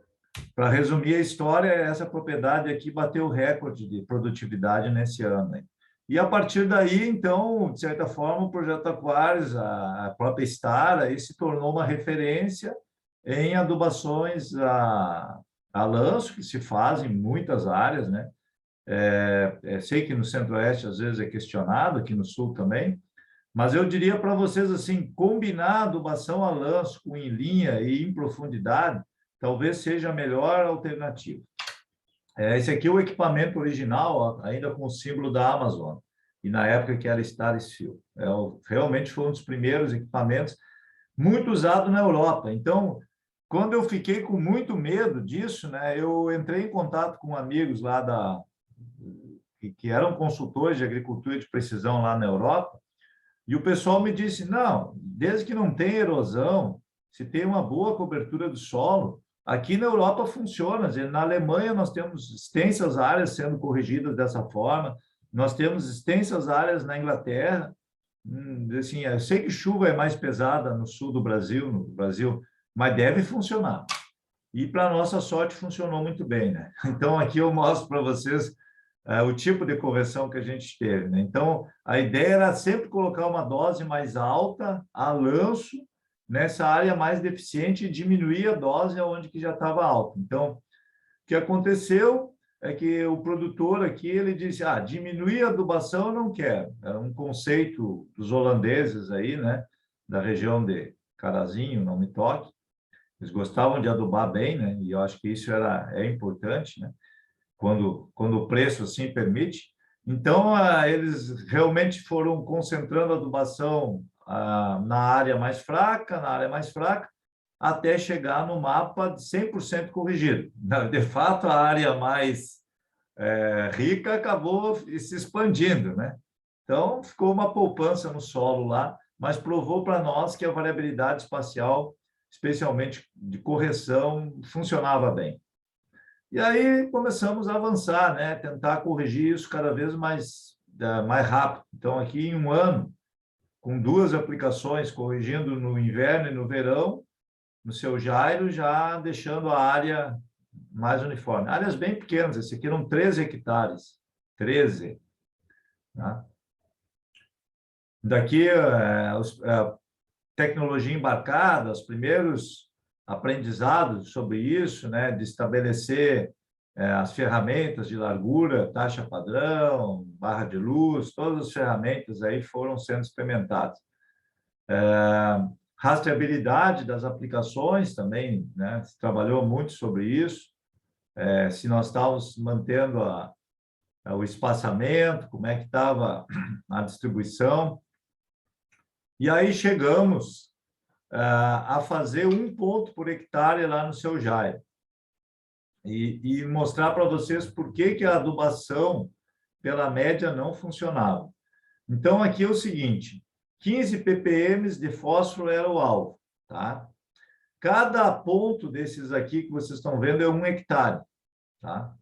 Speaker 1: para resumir a história, essa propriedade aqui bateu o recorde de produtividade nesse ano. Hein? E a partir daí, então, de certa forma, o Projeto Aquários, a própria Star, aí se tornou uma referência em adubações a lanço, que se fazem em muitas áreas, né? Sei que no Centro-Oeste às vezes é questionado, aqui no Sul também, mas eu diria para vocês assim, combinar adubação a lanço com em linha e em profundidade, talvez seja a melhor alternativa. Esse aqui é o equipamento original, ainda com o símbolo da Amazon, e na época que era Star Steel. Realmente foi um dos primeiros equipamentos, muito usado na Europa. Então, quando eu fiquei com muito medo disso, né, eu entrei em contato com amigos lá que eram consultores de agricultura de precisão lá na Europa, e o pessoal me disse, não, desde que não tenha erosão, se tem uma boa cobertura do solo, aqui na Europa funciona. Na Alemanha nós temos extensas áreas sendo corrigidas dessa forma, nós temos extensas áreas na Inglaterra. Assim, eu sei que chuva é mais pesada no sul do Brasil, mas deve funcionar. E, para nossa sorte, funcionou muito bem, né? Então, aqui eu mostro para vocês o tipo de correção que a gente teve, né? Então, a ideia era sempre colocar uma dose mais alta, a lanço, nessa área mais deficiente e diminuir a dose onde que já estava alta. Então, o que aconteceu é que o produtor aqui, ele disse, diminuir a adubação eu não quero. Era um conceito dos holandeses aí, né? Da região de Carazinho, não me toque. Eles gostavam de adubar bem, né? E eu acho que isso é importante, né? Quando o preço assim permite. Então, eles realmente foram concentrando a adubação na área mais fraca, até chegar no mapa de 100% corrigido. De fato, a área mais rica acabou se expandindo, né? Então, ficou uma poupança no solo lá, mas provou para nós que a variabilidade espacial, especialmente de correção, funcionava bem. E aí começamos a avançar, né? Tentar corrigir isso cada vez mais rápido. Então, aqui em 1 ano, com 2 aplicações, corrigindo no inverno e no verão, no seu gyro, já deixando a área mais uniforme. Áreas bem pequenas, esse aqui eram 13 hectares. 13. Tá? Daqui, tecnologia embarcada, os primeiros aprendizado sobre isso, né, de estabelecer as ferramentas de largura, taxa padrão, barra de luz, todas as ferramentas aí foram sendo experimentadas. Rastreabilidade das aplicações também, né, se trabalhou muito sobre isso, se nós estávamos mantendo o espaçamento, como é que estava a distribuição. E aí chegamos a fazer 1 ponto por hectare lá no Seu Jair. E mostrar para vocês por que a adubação pela média não funcionava. Então, aqui é o seguinte, 15 ppm de fósforo era o alvo, tá? Cada ponto desses aqui que vocês estão vendo é 1 hectare, tá?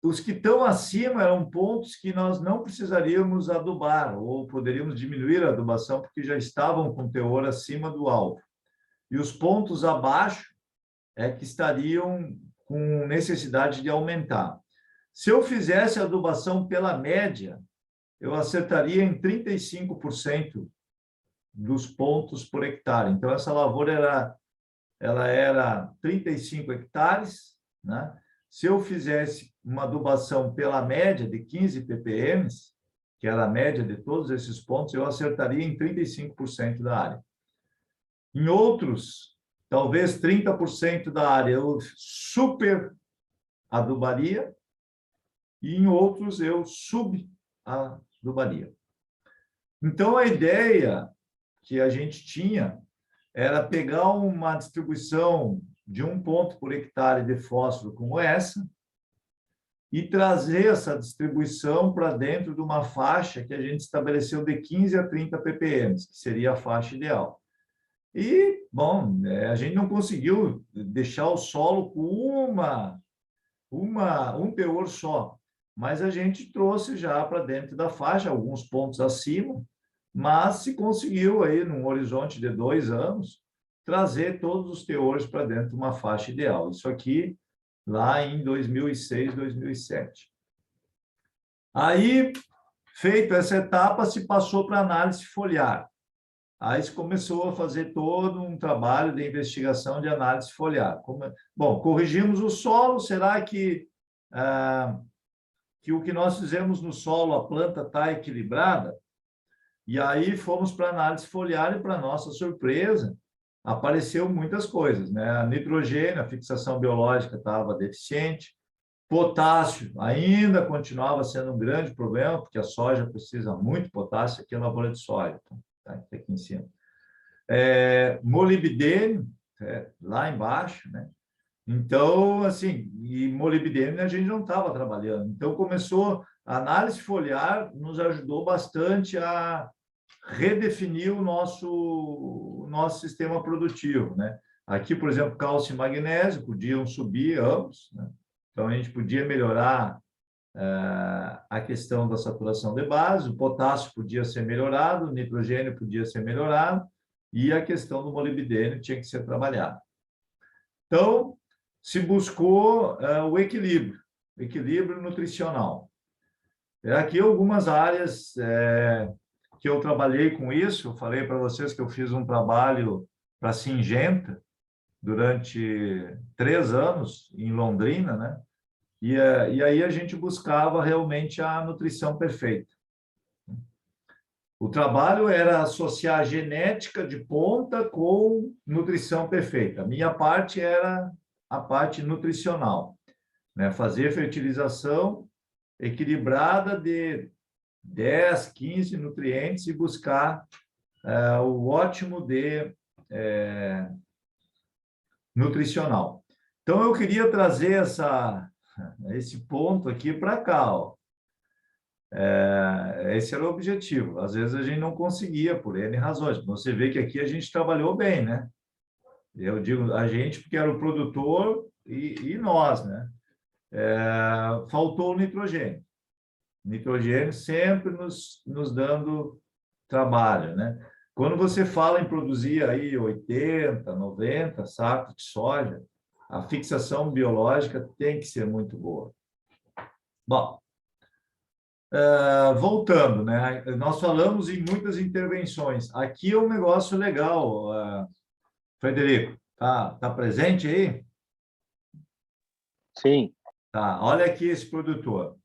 Speaker 1: Os que estão acima eram pontos que nós não precisaríamos adubar, ou poderíamos diminuir a adubação, porque já estavam com teor acima do alvo. E os pontos abaixo é que estariam com necessidade de aumentar. Se eu fizesse a adubação pela média, eu acertaria em 35% dos pontos por hectare. Então, essa lavoura ela era 35 hectares, né? Se eu fizesse uma adubação pela média de 15 ppm, que era a média de todos esses pontos, eu acertaria em 35% da área. Em outros, talvez 30% da área eu super adubaria, e em outros eu subadubaria. Então, a ideia que a gente tinha era pegar uma distribuição de 1 ponto por hectare de fósforo como essa e trazer essa distribuição para dentro de uma faixa que a gente estabeleceu de 15 a 30 ppm, que seria a faixa ideal. E, bom, a gente não conseguiu deixar o solo com um teor só, mas a gente trouxe já para dentro da faixa, alguns pontos acima, mas se conseguiu aí, num horizonte de 2 anos, trazer todos os teores para dentro de uma faixa ideal. Isso aqui lá em 2006, 2007. Aí, feita essa etapa, se passou para análise foliar. Aí se começou a fazer todo um trabalho de investigação de análise foliar. Bom, corrigimos o solo, será que o que nós fizemos no solo, a planta está equilibrada? E aí fomos para análise foliar e, para nossa surpresa, apareceu muitas coisas, né? A nitrogênio, a fixação biológica estava deficiente, potássio ainda continuava sendo um grande problema, porque a soja precisa muito de potássio, aqui é lavoura de soja, tá aqui em cima. Molibdênio, lá embaixo, né? Então, assim, e molibdênio a gente não estava trabalhando. Então, a análise foliar nos ajudou bastante a redefinir o nosso sistema produtivo, né? Aqui, por exemplo, cálcio e magnésio podiam subir ambos, né? Então, a gente podia melhorar a questão da saturação de base, o potássio podia ser melhorado, o nitrogênio podia ser melhorado, e a questão do molibdênio tinha que ser trabalhada. Então, se buscou o equilíbrio nutricional. Aqui algumas áreas que eu trabalhei com isso, eu falei para vocês que eu fiz um trabalho para a Syngenta durante 3 anos em Londrina, né? E aí a gente buscava realmente a nutrição perfeita. O trabalho era associar a genética de ponta com nutrição perfeita. A minha parte era a parte nutricional, né? Fazer fertilização equilibrada de 10, 15 nutrientes e buscar o ótimo de nutricional. Então, eu queria trazer esse ponto aqui para cá, ó. Esse era o objetivo. Às vezes a gente não conseguia, por N razões. Você vê que aqui a gente trabalhou bem, né? Eu digo a gente porque era o produtor e nós, né? Faltou o nitrogênio. Nitrogênio sempre nos dando trabalho, né? Quando você fala em produzir aí 80, 90 sacos de soja, a fixação biológica tem que ser muito boa. Bom, voltando, né? Nós falamos em muitas intervenções. Aqui é um negócio legal, Frederico. Tá presente aí?
Speaker 2: Sim.
Speaker 1: Tá, olha aqui esse produtor.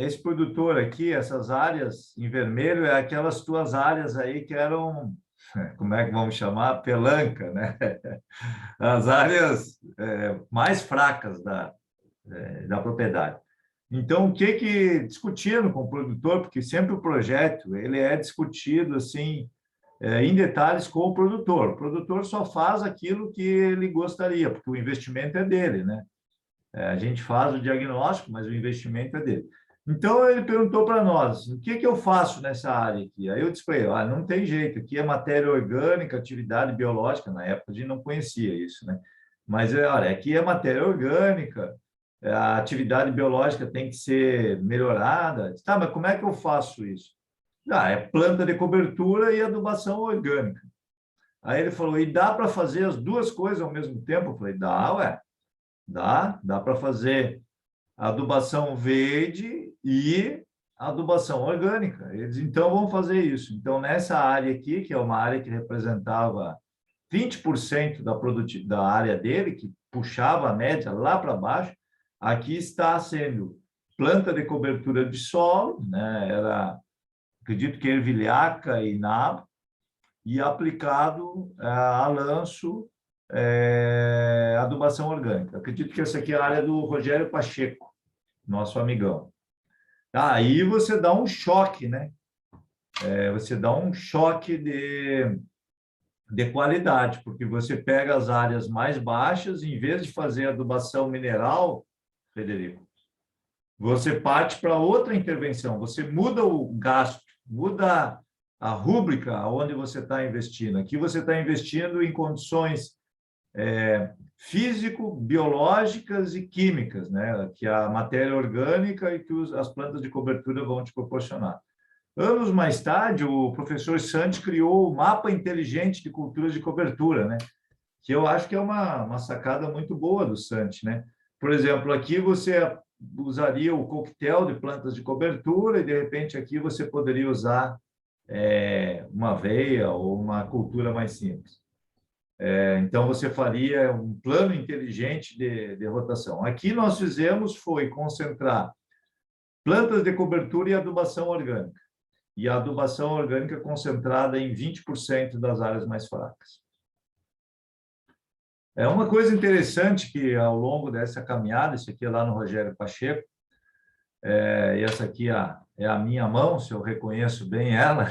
Speaker 1: Esse produtor aqui, essas áreas em vermelho, é aquelas tuas áreas aí que eram, como é que vamos chamar? Pelanca, né? As áreas mais fracas da propriedade. Então, o que discutindo com o produtor, porque sempre o projeto ele é discutido assim em detalhes com o produtor. O produtor só faz aquilo que ele gostaria, porque o investimento é dele, né? A gente faz o diagnóstico, mas o investimento é dele. Então, ele perguntou para nós, o que eu faço nessa área aqui? Aí eu disse para ele, não tem jeito, aqui é matéria orgânica, atividade biológica, na época a gente não conhecia isso, né? Mas, olha, aqui é matéria orgânica, a atividade biológica tem que ser melhorada. Tá, mas como é que eu faço isso? É planta de cobertura e adubação orgânica. Aí ele falou, e dá para fazer as duas coisas ao mesmo tempo? Eu falei, dá, ué. Dá para fazer adubação verde e adubação orgânica. Eles, então, vão fazer isso. Então, nessa área aqui, que é uma área que representava 20% da área dele, que puxava a média lá para baixo, aqui está sendo planta de cobertura de solo, né? Acredito que ervilhaca e nabo, e aplicado a lanço adubação orgânica. Acredito que essa aqui é a área do Rogério Pacheco, nosso amigão. Aí você dá um choque, né? Você dá um choque de qualidade, porque você pega as áreas mais baixas, em vez de fazer adubação mineral, Frederico, você parte para outra intervenção, você muda o gasto, muda a rúbrica onde você está investindo. Aqui você está investindo em condições físico, biológicas e químicas, né? Que a matéria orgânica e que as plantas de cobertura vão te proporcionar. Anos mais tarde, o professor Santos criou o mapa inteligente de culturas de cobertura, né? Que eu acho que é uma sacada muito boa do Santos, né? Por exemplo, aqui você usaria o coquetel de plantas de cobertura e, de repente, aqui você poderia usar uma aveia ou uma cultura mais simples. Então, você faria um plano inteligente de rotação. Aqui nós fizemos foi concentrar plantas de cobertura e adubação orgânica. E a adubação orgânica concentrada em 20% das áreas mais fracas. É uma coisa interessante que, ao longo dessa caminhada, isso aqui é lá no Rogério Pacheco, e essa aqui é a minha mão, se eu reconheço bem ela,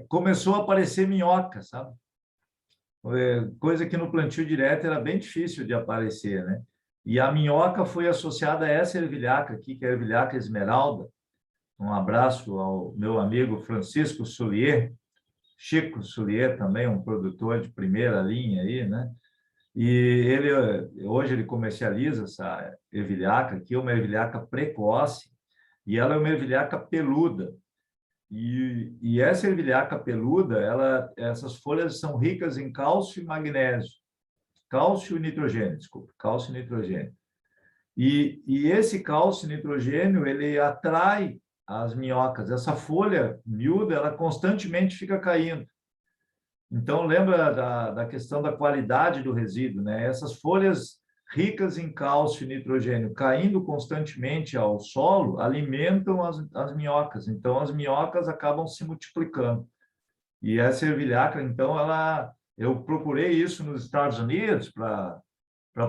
Speaker 1: começou a aparecer minhoca, sabe? Coisa que no plantio direto era bem difícil de aparecer, né? E a minhoca foi associada a essa ervilhaca aqui, que é a ervilhaca esmeralda. Um abraço ao meu amigo Francisco Soulier, Chico Soulier também, um produtor de primeira linha aí, né? E hoje ele comercializa essa ervilhaca aqui, uma ervilhaca precoce, e ela é uma ervilhaca peluda. E essa ervilhaca peluda, essas folhas são ricas em cálcio e magnésio. Cálcio e nitrogênio, desculpa. Cálcio e nitrogênio. E esse cálcio e nitrogênio, ele atrai as minhocas. Essa folha miúda, ela constantemente fica caindo. Então, lembra da questão da qualidade do resíduo, né? Essas folhas ricas em cálcio e nitrogênio caindo constantemente ao solo alimentam as minhocas. Então, as minhocas acabam se multiplicando. E essa ervilhaca, então, eu procurei isso nos Estados Unidos para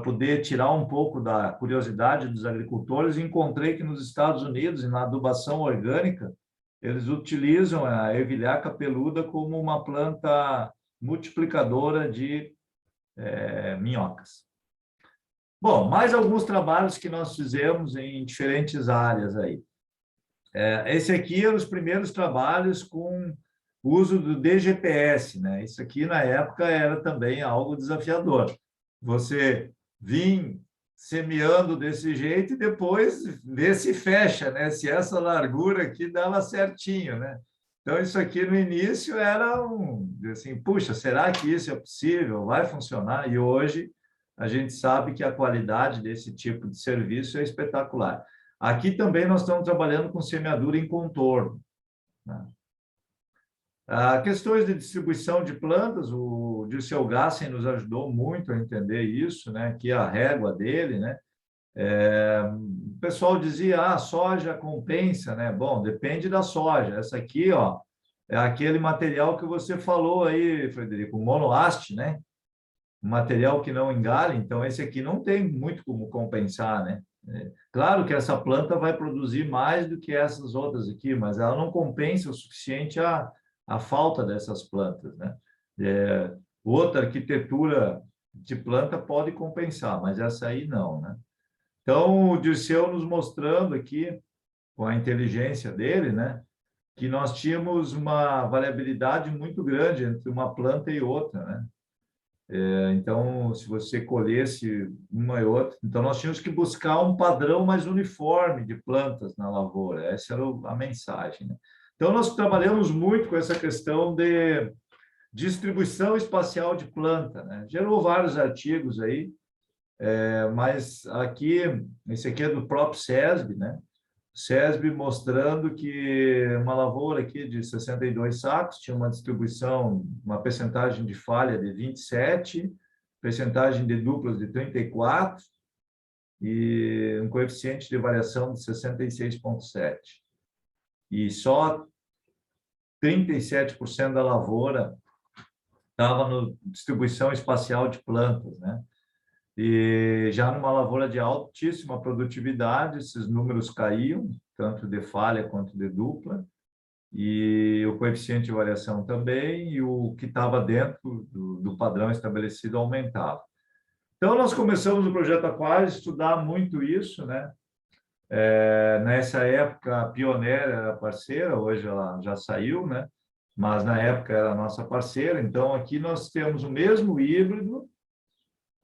Speaker 1: poder tirar um pouco da curiosidade dos agricultores e encontrei que nos Estados Unidos, na adubação orgânica, eles utilizam a ervilhaca peluda como uma planta multiplicadora de minhocas. Bom, mais alguns trabalhos que nós fizemos em diferentes áreas aí. Esse aqui é os primeiros trabalhos com o uso do DGPS, né? Isso aqui, na época, era também algo desafiador. Você vir semeando desse jeito e depois ver se fecha, né? Se essa largura aqui dava certinho, né? Então, isso aqui no início era assim, puxa, será que isso é possível? Vai funcionar? E hoje a gente sabe que a qualidade desse tipo de serviço é espetacular. Aqui também nós estamos trabalhando com semeadura em contorno, né? Questões de distribuição de plantas, o Dirceu Gassen nos ajudou muito a entender isso, né? Que a régua dele, né? O pessoal dizia, a soja compensa, né? Bom, depende da soja. Essa aqui, ó, é aquele material que você falou aí, Frederico, monoaste, né? Um material que não engale, então esse aqui não tem muito como compensar, né? Claro que essa planta vai produzir mais do que essas outras aqui, mas ela não compensa o suficiente a falta dessas plantas, né? Outra arquitetura de planta pode compensar, mas essa aí não, né? Então, o Dirceu nos mostrando aqui, com a inteligência dele, né, que nós tínhamos uma variabilidade muito grande entre uma planta e outra, né? Então, se você colhesse uma e outra, então nós tínhamos que buscar um padrão mais uniforme de plantas na lavoura. Essa era a mensagem, né? Então, nós trabalhamos muito com essa questão de distribuição espacial de planta, né? Gerou vários artigos aí, mas aqui, esse aqui é do próprio SESB, né? SESB mostrando que uma lavoura aqui de 62 sacos tinha uma distribuição, uma percentagem de falha de 27, percentagem de duplas de 34 e um coeficiente de variação de 66,7. E só 37% da lavoura estava na distribuição espacial de plantas, né? E já numa lavoura de altíssima produtividade, esses números caíam, tanto de falha quanto de dupla, e o coeficiente de variação também, e o que estava dentro do padrão estabelecido aumentava. Então, nós começamos o Projeto Aquários a estudar muito isso, né? Nessa época, a Pioneer era parceira, hoje ela já saiu, né? Mas na época era a nossa parceira, então aqui nós temos o mesmo híbrido,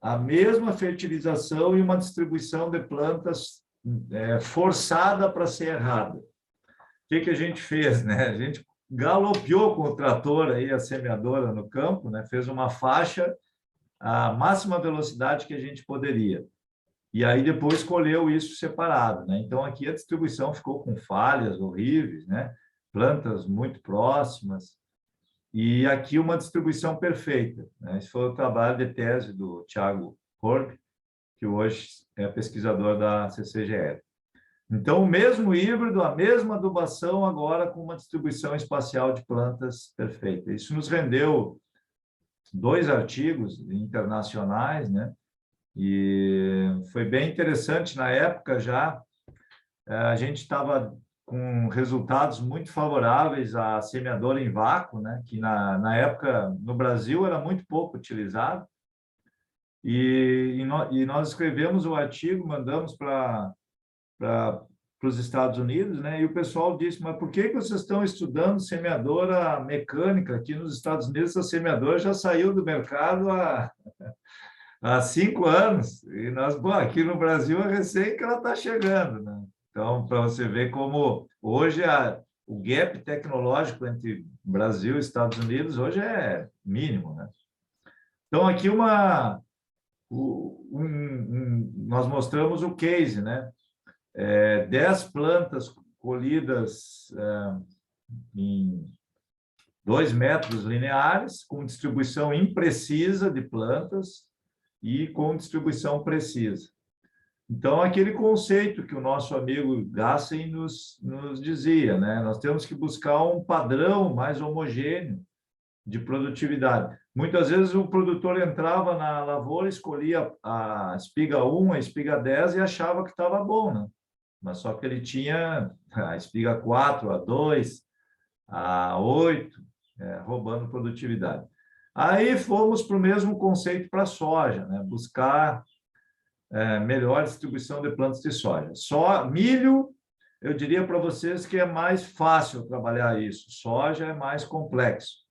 Speaker 1: a mesma fertilização e uma distribuição de plantas forçada para ser errada. O que a gente fez, né? A gente galopeou com o trator aí a semeadora no campo, né? Fez uma faixa a máxima velocidade que a gente poderia. E aí depois colheu isso separado, né? Então aqui a distribuição ficou com falhas horríveis, né? Plantas muito próximas. E aqui uma distribuição perfeita, né? Esse foi o trabalho de tese do Thiago Horb, que hoje é pesquisador da CCGL. Então, o mesmo híbrido, a mesma adubação, agora com uma distribuição espacial de plantas perfeita. Isso nos rendeu 2 artigos internacionais, né? E foi bem interessante na época já. A gente estava com resultados muito favoráveis à semeadora em vácuo, né? Que na época no Brasil era muito pouco utilizado. E nós escrevemos o artigo, mandamos para os Estados Unidos, né? E o pessoal disse, mas por que vocês estão estudando semeadora mecânica? Aqui nos Estados Unidos a semeadora já saiu do mercado há 5 anos. E nós, bom, aqui no Brasil é recém que ela está chegando, né? Então, para você ver como hoje o gap tecnológico entre Brasil e Estados Unidos hoje é mínimo, né? Então, aqui nós mostramos o case, né? 10 plantas colhidas em 2 metros lineares, com distribuição imprecisa de plantas e com distribuição precisa. Então, aquele conceito que o nosso amigo Gassen nos dizia, né? Nós temos que buscar um padrão mais homogêneo de produtividade. Muitas vezes o produtor entrava na lavoura, escolhia a espiga 1, a espiga 10 e achava que estava bom, né? Mas só que ele tinha a espiga 4, a 2, a 8, roubando produtividade. Aí fomos para o mesmo conceito para a soja, né? Buscar melhor distribuição de plantas de soja. Só milho, eu diria para vocês que é mais fácil trabalhar isso. Soja é mais complexo.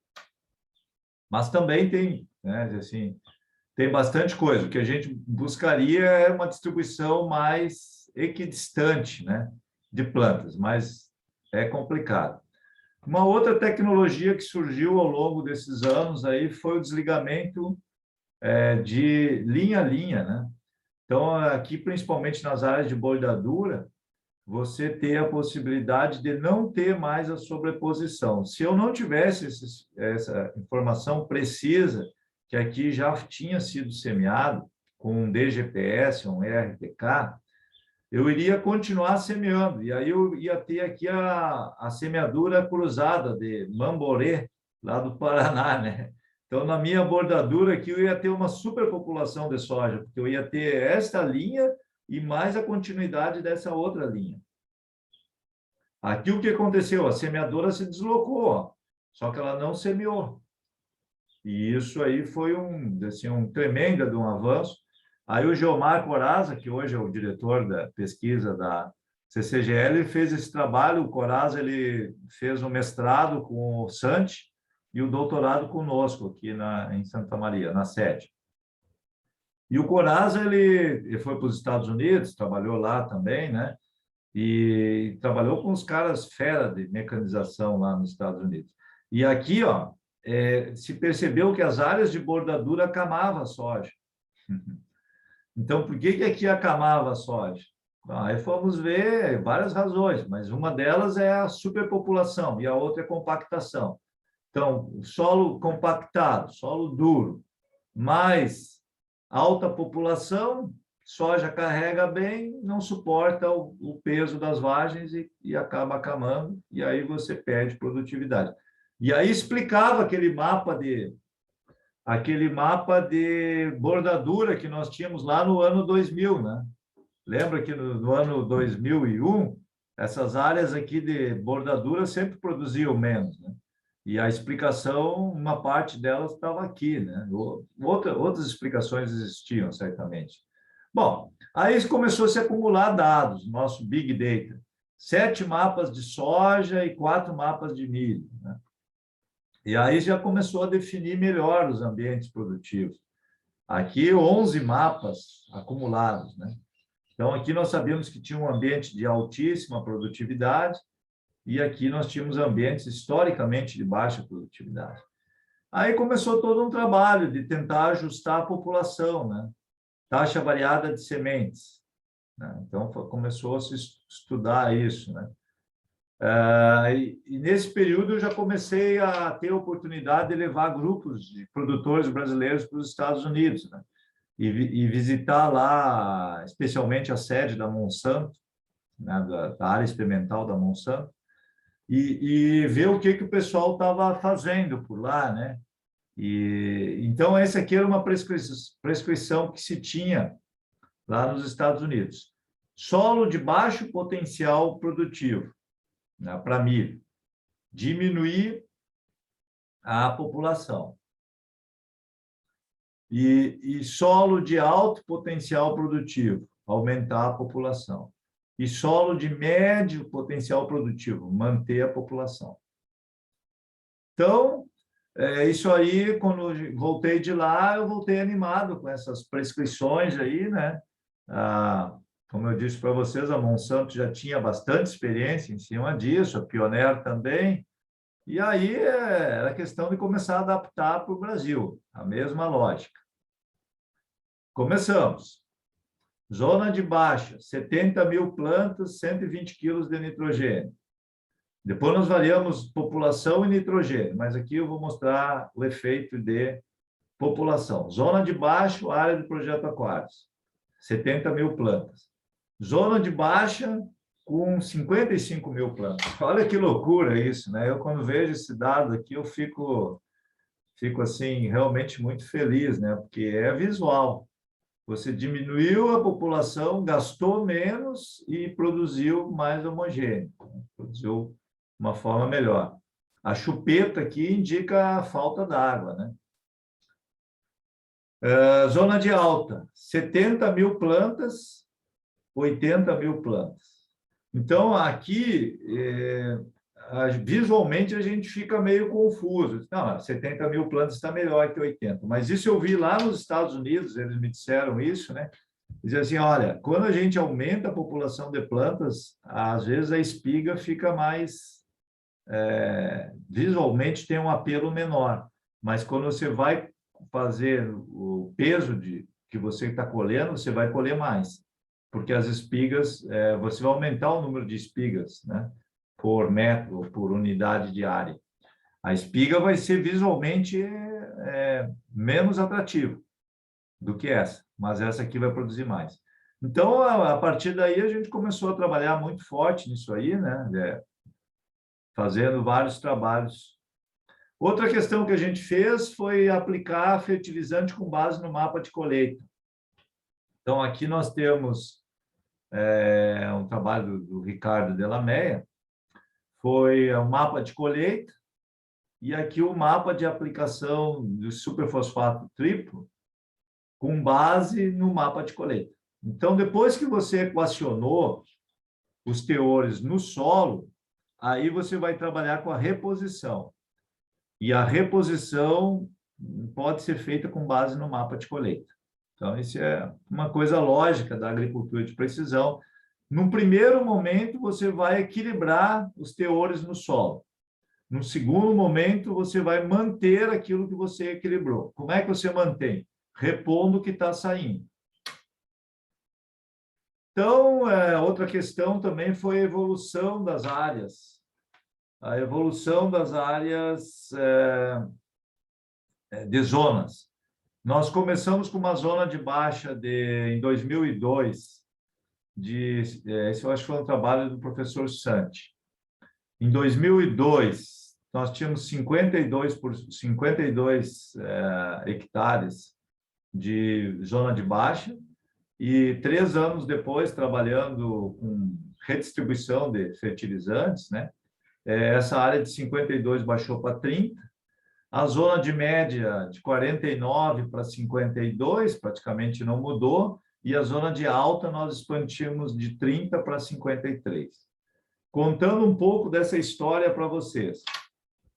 Speaker 1: Mas também tem, né, assim, tem bastante coisa. O que a gente buscaria é uma distribuição mais equidistante, né, de plantas, mas é complicado. Uma outra tecnologia que surgiu ao longo desses anos aí foi o desligamento de linha a linha, né? Então, aqui, principalmente nas áreas de bordadura, você ter a possibilidade de não ter mais a sobreposição. Se eu não tivesse essa informação precisa que aqui já tinha sido semeado com um DGPS, um RTK, eu iria continuar semeando. E aí eu ia ter aqui a semeadura cruzada de Mamborê, lá do Paraná, né? Então, na minha bordadura aqui, eu ia ter uma superpopulação de soja, porque eu ia ter esta linha e mais a continuidade dessa outra linha. Aqui o que aconteceu? A semeadora se deslocou, ó, só que ela não semeou. E isso aí foi assim, um tremendo de um avanço. Aí o Geomar Coraza, que hoje é o diretor da pesquisa da CCGL, fez esse trabalho. O Coraza ele fez um mestrado com o Santi e o doutorado conosco aqui em Santa Maria, na sede. E o Coraza ele foi para os Estados Unidos, trabalhou lá também, né? E trabalhou com os caras fera de mecanização lá nos Estados Unidos. E aqui, ó, se percebeu que as áreas de bordadura acamavam a soja. Então, por que aqui acamava a soja? Aí fomos ver várias razões, mas uma delas é a superpopulação e a outra é a compactação. Então, solo compactado, solo duro, mais alta população, soja carrega bem, não suporta o peso das vagens e acaba acamando, e aí você perde produtividade. E aí explicava aquele mapa de bordadura que nós tínhamos lá no ano 2000, né? Lembra que no ano 2001, essas áreas aqui de bordadura sempre produziam menos, né? E a explicação, uma parte delas estava aqui, né? Outras explicações existiam, certamente. Bom, aí começou a se acumular dados, nosso Big Data. 7 mapas de soja e 4 mapas de milho, né? E aí já começou a definir melhor os ambientes produtivos. Aqui, 11 mapas acumulados, né? Então, aqui nós sabemos que tinha um ambiente de altíssima produtividade e aqui nós tínhamos ambientes historicamente de baixa produtividade. Aí começou todo um trabalho de tentar ajustar a população, né? Taxa variada de sementes, né? Então, começou a se estudar isso, né? E nesse período eu já comecei a ter a oportunidade de levar grupos de produtores brasileiros para os Estados Unidos, né? E visitar lá, especialmente a sede da Monsanto, né? da área experimental da Monsanto, e ver o que o pessoal estava fazendo por lá, né? Então, essa aqui era uma prescrição que se tinha lá nos Estados Unidos. Solo de baixo potencial produtivo, né, para milho. Diminuir a população. E solo de alto potencial produtivo, aumentar a população. E solo de médio potencial produtivo, manter a população. Então, isso aí, quando voltei de lá, eu voltei animado com essas prescrições aí, né? Como eu disse para vocês, a Monsanto já tinha bastante experiência em cima disso, a Pioneer também. E aí era questão de começar a adaptar para o Brasil, a mesma lógica. Começamos. Zona de baixa, 70 mil plantas, 120 quilos de nitrogênio. Depois nós variamos população e nitrogênio, mas aqui eu vou mostrar o efeito de população. Zona de baixo, área do projeto Aquários, 70 mil plantas. Zona de baixa, com 55 mil plantas. Olha que loucura isso, né? Eu, quando vejo esse dado aqui, eu fico assim, realmente muito feliz, né? Porque é visual. Você diminuiu a população, gastou menos e produziu mais homogêneo. Produziu uma forma melhor. A chupeta aqui indica a falta d'água, né? Zona de alta, 70 mil plantas, 80 mil plantas. Então, aqui, visualmente, a gente fica meio confuso. Não, 70 mil plantas está melhor que 80. Mas isso eu vi lá nos Estados Unidos, eles me disseram isso, né? Dizem assim, olha, quando a gente aumenta a população de plantas, às vezes a espiga fica mais... visualmente tem um apelo menor. Mas quando você vai fazer o peso que você está colhendo, você vai colher mais. Porque as espigas, você vai aumentar o número de espigas, né? Por metro, por unidade de área. A espiga vai ser visualmente menos atrativa do que essa, mas essa aqui vai produzir mais. Então, a partir daí, a gente começou a trabalhar muito forte nisso aí, né? Fazendo vários trabalhos. Outra questão que a gente fez foi aplicar fertilizante com base no mapa de colheita. Então, aqui nós temos um trabalho do Ricardo Delameia, foi um mapa de colheita, e aqui o mapa de aplicação do superfosfato triplo com base no mapa de colheita. Então, depois que você equacionou os teores no solo, aí você vai trabalhar com a reposição. E a reposição pode ser feita com base no mapa de colheita. Então, isso é uma coisa lógica da agricultura de precisão. No primeiro momento, você vai equilibrar os teores no solo. No segundo momento, você vai manter aquilo que você equilibrou. Como é que você mantém? Repondo o que está saindo. Então, outra questão também foi a evolução das áreas. A evolução das áreas de zonas. Nós começamos com uma zona de baixa em 2002, esse eu acho que foi um trabalho do professor Santi. Em 2002, nós tínhamos 52 hectares de zona de baixa, e 3 anos depois, trabalhando com redistribuição de fertilizantes, né? Essa área de 52 baixou para 30, a zona de média de 49 para 52 praticamente não mudou, e a zona de alta nós expandimos de 30 para 53. Contando um pouco dessa história para vocês.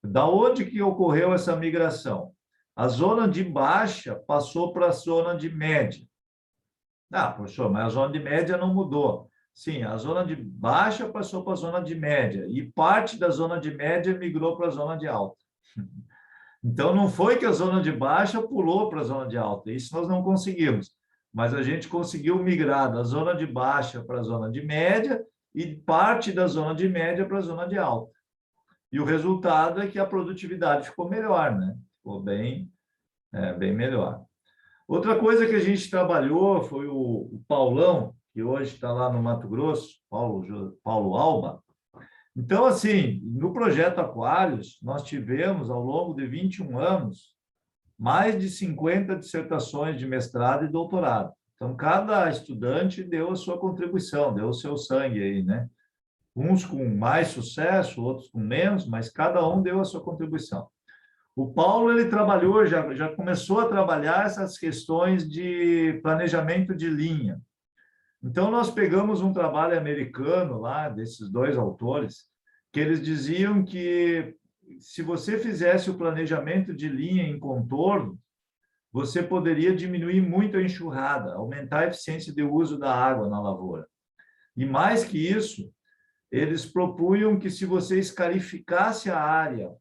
Speaker 1: Da onde que ocorreu essa migração? A zona de baixa passou para a zona de média. Ah, professor, mas a zona de média não mudou. Sim, a zona de baixa passou para a zona de média, e parte da zona de média migrou para a zona de alta. Então, não foi que a zona de baixa pulou para a zona de alta, isso nós não conseguimos, mas a gente conseguiu migrar da zona de baixa para a zona de média e parte da zona de média para a zona de alta. E o resultado é que a produtividade ficou melhor, né? Ficou bem melhor. Outra coisa que a gente trabalhou foi o Paulão, que hoje está lá no Mato Grosso, Paulo Alba. Então, assim, no projeto Aquários, nós tivemos, ao longo de 21 anos, mais de 50 dissertações de mestrado e doutorado. Então, cada estudante deu a sua contribuição, deu o seu sangue aí, né? Uns com mais sucesso, outros com menos, mas cada um deu a sua contribuição. O Paulo, ele trabalhou, já começou a trabalhar essas questões de planejamento de linha. Então, nós pegamos um trabalho americano lá, desses 2 autores, que eles diziam que se você fizesse o planejamento de linha em contorno, você poderia diminuir muito a enxurrada, aumentar a eficiência de uso da água na lavoura. E mais que isso, eles propunham que se você escarificasse a área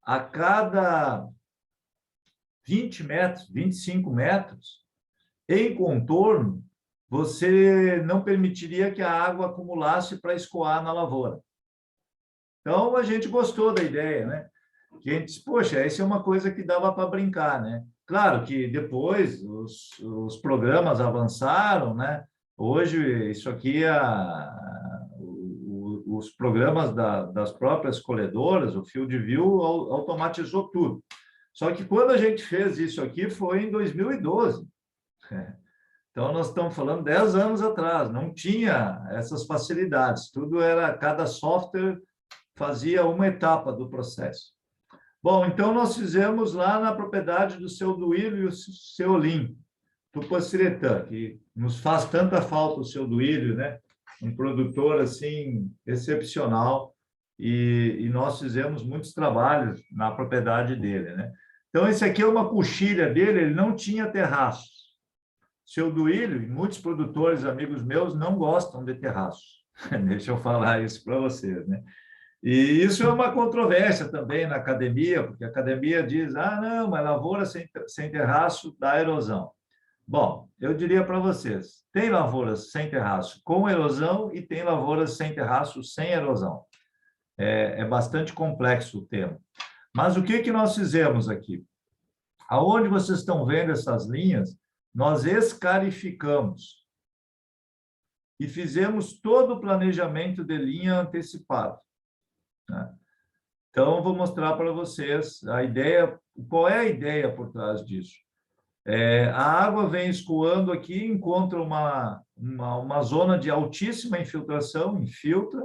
Speaker 1: a cada 20 metros, 25 metros, em contorno, você não permitiria que a água acumulasse para escoar na lavoura. Então, a gente gostou da ideia, né? Que a gente disse, poxa, essa é uma coisa que dava para brincar, né? Claro que depois os programas avançaram, né? Hoje, isso aqui, os programas das próprias colhedoras, o FieldView automatizou tudo. Só que quando a gente fez isso aqui foi em 2012. Então, nós estamos falando 10 anos atrás, não tinha essas facilidades, tudo era, cada software fazia uma etapa do processo. Bom, então nós fizemos lá na propriedade do seu Duílio e o seu Olim, Tupanciretã, que nos faz tanta falta o seu Duílio, né? Um produtor assim excepcional, e nós fizemos muitos trabalhos na propriedade dele, né? Então, esse aqui é uma coxilha dele, ele não tinha terraços. Seu Duílio, e muitos produtores, amigos meus, não gostam de terraços. Deixa eu falar isso para vocês, né? E isso é uma controvérsia também na academia, porque a academia diz, não, mas lavoura sem terraço dá erosão. Bom, eu diria para vocês, tem lavouras sem terraço com erosão e tem lavouras sem terraço sem erosão. É bastante complexo o tema. Mas o que nós fizemos aqui? Aonde vocês estão vendo essas linhas, nós escarificamos e fizemos todo o planejamento de linha antecipado, né? Então, vou mostrar para vocês a ideia, qual é a ideia por trás disso. A água vem escoando aqui, encontra uma zona de altíssima infiltração, infiltra,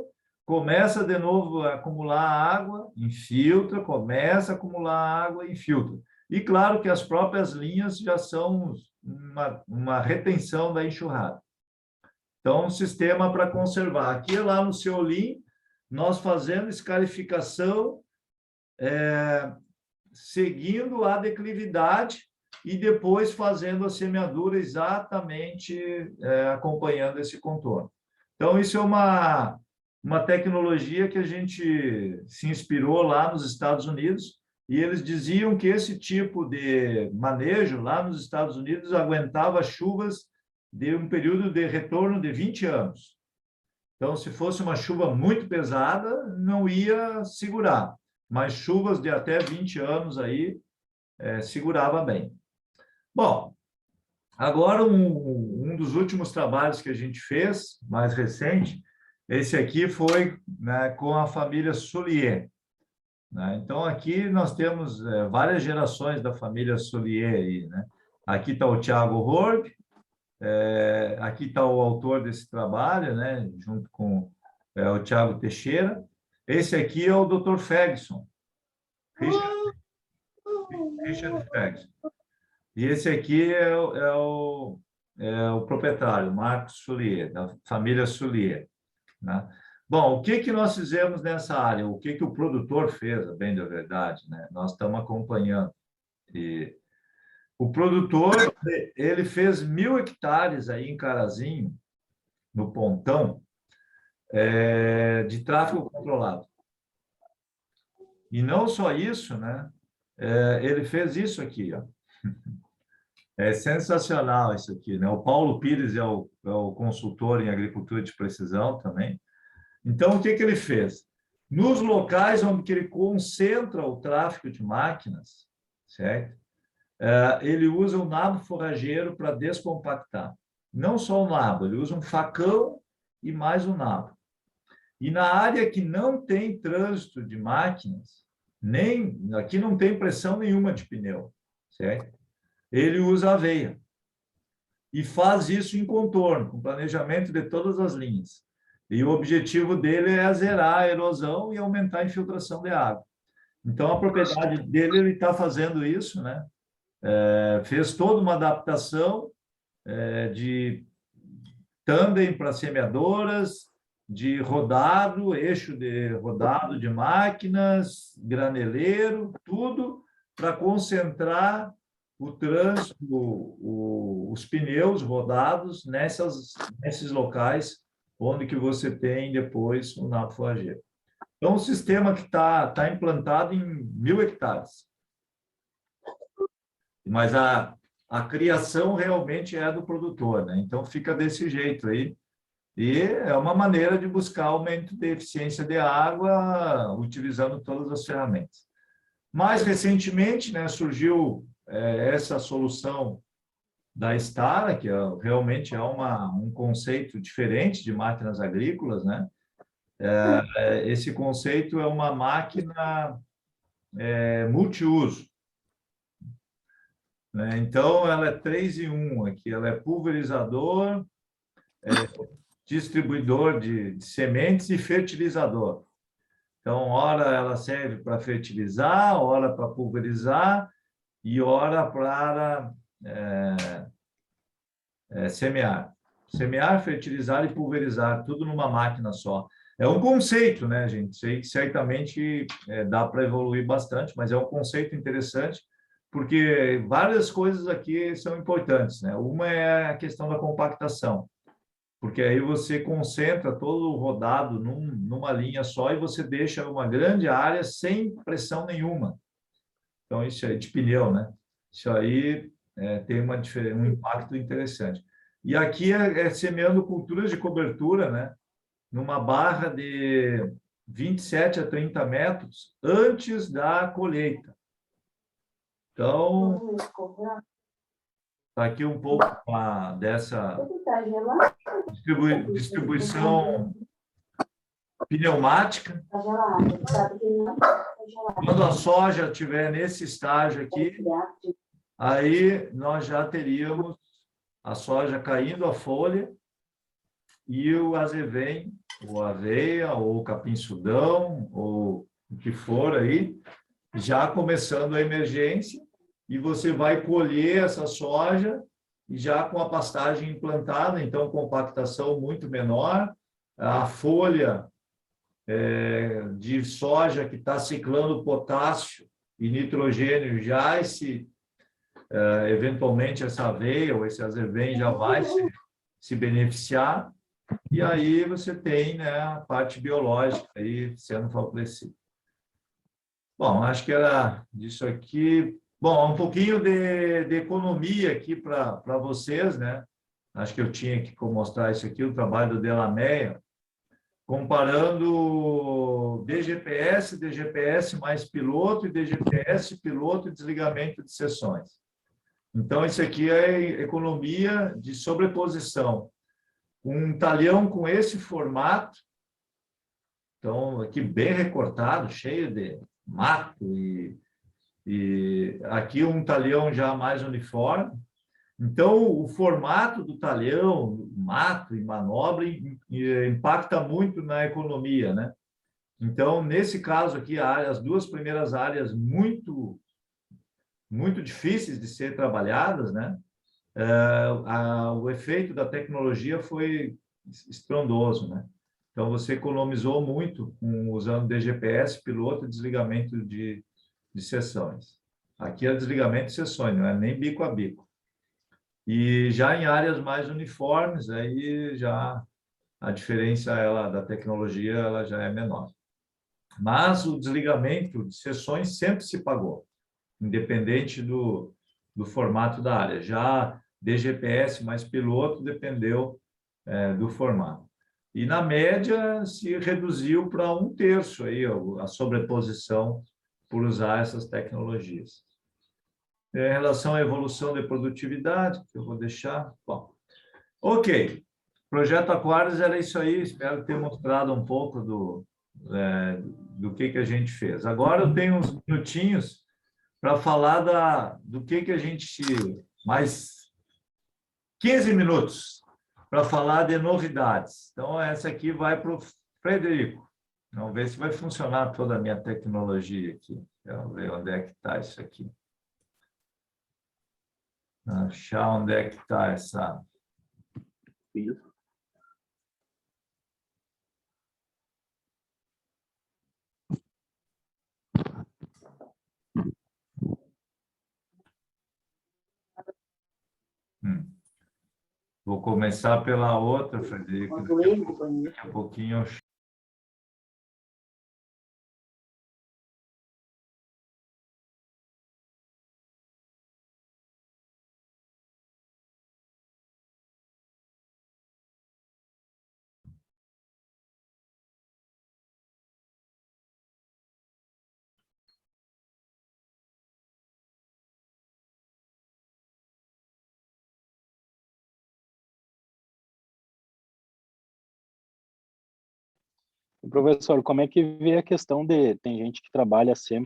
Speaker 1: começa de novo a acumular água, infiltra, começa a acumular água, infiltra. E claro que as próprias linhas já são uma retenção da enxurrada. Então, um sistema para conservar. Aqui lá no Ceolim, nós fazendo escarificação, seguindo a declividade e depois fazendo a semeadura exatamente acompanhando esse contorno. Então, isso é uma tecnologia que a gente se inspirou lá nos Estados Unidos, e eles diziam que esse tipo de manejo lá nos Estados Unidos aguentava chuvas de um período de retorno de 20 anos. Então, se fosse uma chuva muito pesada, não ia segurar, mas chuvas de até 20 anos aí segurava bem. Bom, agora um dos últimos trabalhos que a gente fez, mais recente, esse aqui foi, né, com a família Soulier, né? Então, aqui nós temos várias gerações da família Soulier aí, né? Aqui está o Thiago Horg, aqui está o autor desse trabalho, né, junto com o Thiago Teixeira. Esse aqui é o Dr. Ferguson, Richard Ferguson. E esse aqui é o proprietário, Marcos Soulier, da família Soulier, né? Bom, o que nós fizemos nessa área? O que o produtor fez, a bem da verdade, né? Nós estamos acompanhando. E o produtor, ele fez 1.000 hectares aí em Carazinho, no Pontão, de tráfego controlado. E não só isso, né? Ele fez isso aqui, ó. É sensacional isso aqui, né? O Paulo Pires é o consultor em agricultura de precisão também. Então, o que ele fez? Nos locais onde ele concentra o tráfego de máquinas, certo? Ele usa o nabo forrageiro para descompactar. Não só o nabo, ele usa um facão e mais um nabo. E na área que não tem trânsito de máquinas, aqui não tem pressão nenhuma de pneu, certo? Ele usa aveia e faz isso em contorno, com planejamento de todas as linhas. E o objetivo dele é zerar a erosão e aumentar a infiltração de água. Então, a propriedade dele, ele está fazendo isso, né? Fez toda uma adaptação de tandem para semeadoras, de rodado, eixo de rodado de máquinas, graneleiro, tudo para concentrar o trânsito, os pneus rodados nesses locais onde que você tem depois o nabo forrageiro. Então, um sistema que está implantado em 1.000 hectares. Mas a criação realmente é do produtor, né? Então, fica desse jeito aí. E é uma maneira de buscar aumento de eficiência de água utilizando todas as ferramentas. Mais recentemente, né, surgiu essa solução da Stara, que realmente é um conceito diferente de máquinas agrícolas, né? Esse conceito é uma máquina multiuso, né? Então, ela é 3 em 1 aqui, ela é pulverizador, distribuidor de sementes e fertilizador. Então, ora ela serve para fertilizar, ora para pulverizar e ora para semear. Semear, fertilizar e pulverizar, tudo numa máquina só. É um conceito, né, gente? Sei que certamente dá para evoluir bastante, mas é um conceito interessante, porque várias coisas aqui são importantes, né? Uma é a questão da compactação, porque aí você concentra todo o rodado numa linha só e você deixa uma grande área sem pressão nenhuma. Então, isso é de pneu, né? Isso aí tem um impacto interessante. E aqui semeando culturas de cobertura, né? Numa barra de 27 a 30 metros antes da colheita. Então, está aqui um pouco dessa distribuição pneumática. Quando a soja estiver nesse estágio aqui, aí nós já teríamos a soja caindo a folha e o azevém, ou aveia, ou capim-sudão, ou o que for aí, já começando a emergência, e você vai colher essa soja e já com a pastagem implantada, então compactação muito menor, a folha de soja que está ciclando potássio e nitrogênio já eventualmente essa aveia ou esse azevém já vai se beneficiar, e aí você tem, né, a parte biológica aí sendo favorecida. Bom, acho que era disso aqui. Bom, um pouquinho de economia aqui para vocês, né? Acho que eu tinha que mostrar isso aqui, o trabalho do Delameia, comparando DGPS mais piloto e DGPS, piloto e desligamento de seções. Então, isso aqui é economia de sobreposição. Um talhão com esse formato, então, aqui bem recortado, cheio de mato e aqui um talhão já mais uniforme. Então, o formato do talhão, mato e manobra impacta muito na economia, né? Então, nesse caso aqui, as duas primeiras áreas muito difíceis de ser trabalhadas, né? O efeito da tecnologia foi estrondoso, né? Então, você economizou muito usando DGPS, piloto e desligamento de seções. Aqui é desligamento de seções, não é nem bico a bico. E já em áreas mais uniformes, aí já a diferença da tecnologia ela já é menor. Mas o desligamento de seções sempre se pagou, independente do formato da área. Já DGPS mais piloto dependeu do formato. E, na média, se reduziu para 1/3 aí, a sobreposição por usar essas tecnologias. Em relação à evolução de produtividade, que eu vou deixar. Bom, ok. Projeto Aquários era isso aí. Espero ter mostrado um pouco do que a gente fez. Agora eu tenho uns minutinhos para falar do que a gente... Mais 15 minutos para falar de novidades. Então, essa aqui vai para o Frederico. Vamos ver se vai funcionar toda a minha tecnologia aqui. Vamos ver onde é que está isso aqui. Achar onde é que está essa...
Speaker 2: Isso.
Speaker 1: Vou começar pela outra, Frederico. Daqui a pouquinho eu...
Speaker 2: Professor, como é que vê a questão de... Tem gente que trabalha sempre